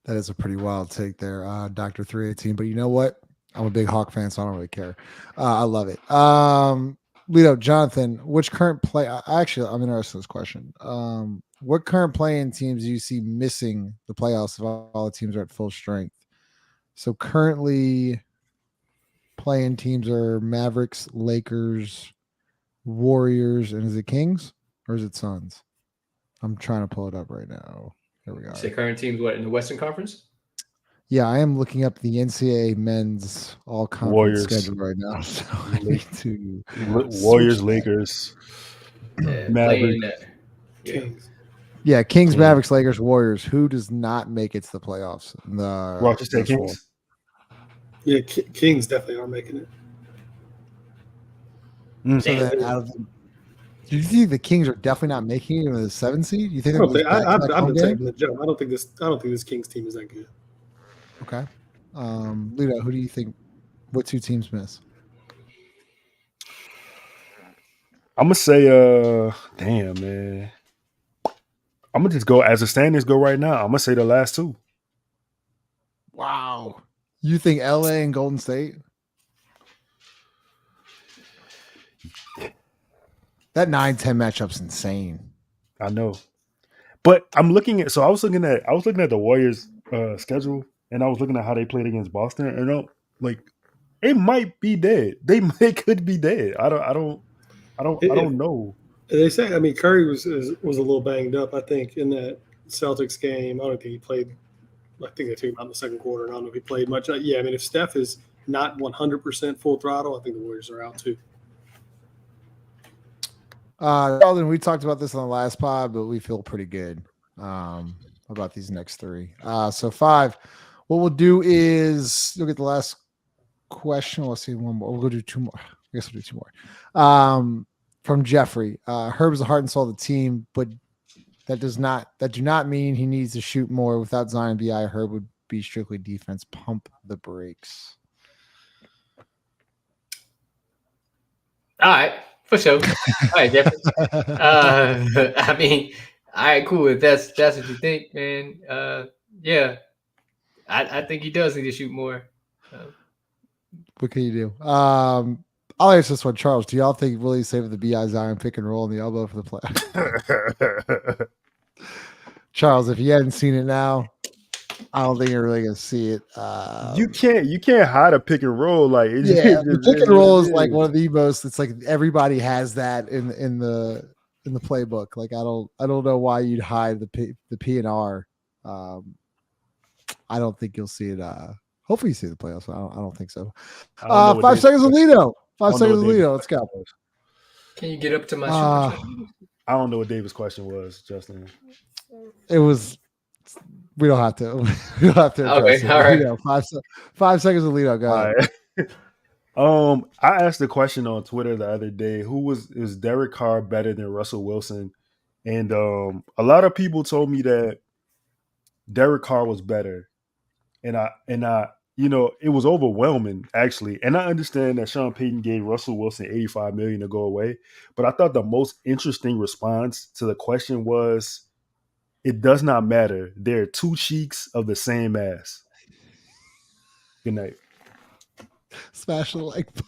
A: That is a pretty wild take there, Dr. 318. But you know what? I'm a big Hawk fan, so I don't really care. I love it. Lito, Jonathan, which current play? Actually, I'm interested in this question. What current playing teams do you see missing the playoffs if all the teams are at full strength? So currently, playing teams are Mavericks, Lakers, Warriors, and is it Kings or is it Suns? I'm trying to pull it up right now. Here we go.
G: Say current teams what in the Western Conference?
A: Yeah, I am looking up the NCAA men's all conference schedule right now. So I need to
C: Warriors, Lakers, Mavericks,
D: Kings.
A: Yeah, Kings, Mavericks, Lakers, Warriors. Who does not make it to the playoffs? The
C: Rochester Kings.
D: Yeah, Kings definitely are making it.
A: So then out of the, do you think the Kings are definitely not making it in the 7th seed? You think
D: I've been taking the jump. I don't think this Kings team is that good.
A: Okay. Lito, who do you think? What 2 teams miss?
C: I'm gonna say, damn man. I'm gonna just go as the standings go right now. I'm gonna say the last 2.
A: Wow. You think LA and Golden State? That 9-10 matchup's insane.
C: I know, but I'm looking at. So I was looking at the Warriors' schedule, and I was looking at how they played against Boston, and like it might be dead. They could be dead. I don't know.
D: They say. I mean, Curry was a little banged up. I think in that Celtics game. I don't think he played. I think they took him out in the second quarter. And I don't know if he played much. Yeah, I mean, if Steph is not 100% full throttle, I think the Warriors are out too.
A: Sheldon, we talked about this on the last pod, but we feel pretty good about these next 3. So 5, what we'll do is you'll get the last question. Let's see, one more. We'll go do 2 more. I guess we'll do 2 more. From Jeffrey, Herb is the heart and soul of the team, but that do not mean he needs to shoot more. Without Zion BI, Herb would be strictly defense. Pump the brakes.
G: All right, for sure. All right, Jeffrey. I mean, all right, cool. If that's what you think, man. Yeah, I think he does need to shoot more.
A: What can you do? I'll answer this one, Charles. Do y'all think Willie's saving the BI Zion pick and roll in the elbow for the play? Charles, if you hadn't seen it now, I don't think you're really gonna see it.
C: You can't hide a pick and roll like
A: the pick and roll is like one of the most. It's like everybody has that in the playbook. Like I don't know why you'd hide the P and R. I don't think you'll see it. Hopefully you see the playoffs. I don't think so. 5 seconds of Lito. 5 seconds of Lito. Let's go.
G: Can you get up to my super chat?
C: I don't know what David's question was, Justin.
A: It was. We don't have to. We don't have to.
G: Okay, all right.
A: Lito, 5 seconds of Lito. Go ahead.
C: I asked the question on Twitter the other day: is Derek Carr better than Russell Wilson? And a lot of people told me that Derek Carr was better, and it was overwhelming actually. And I understand that Sean Payton gave Russell Wilson $85 million to go away, but I thought the most interesting response to the question was, it does not matter. There are two cheeks of the same ass. Good night.
A: Smash the like button.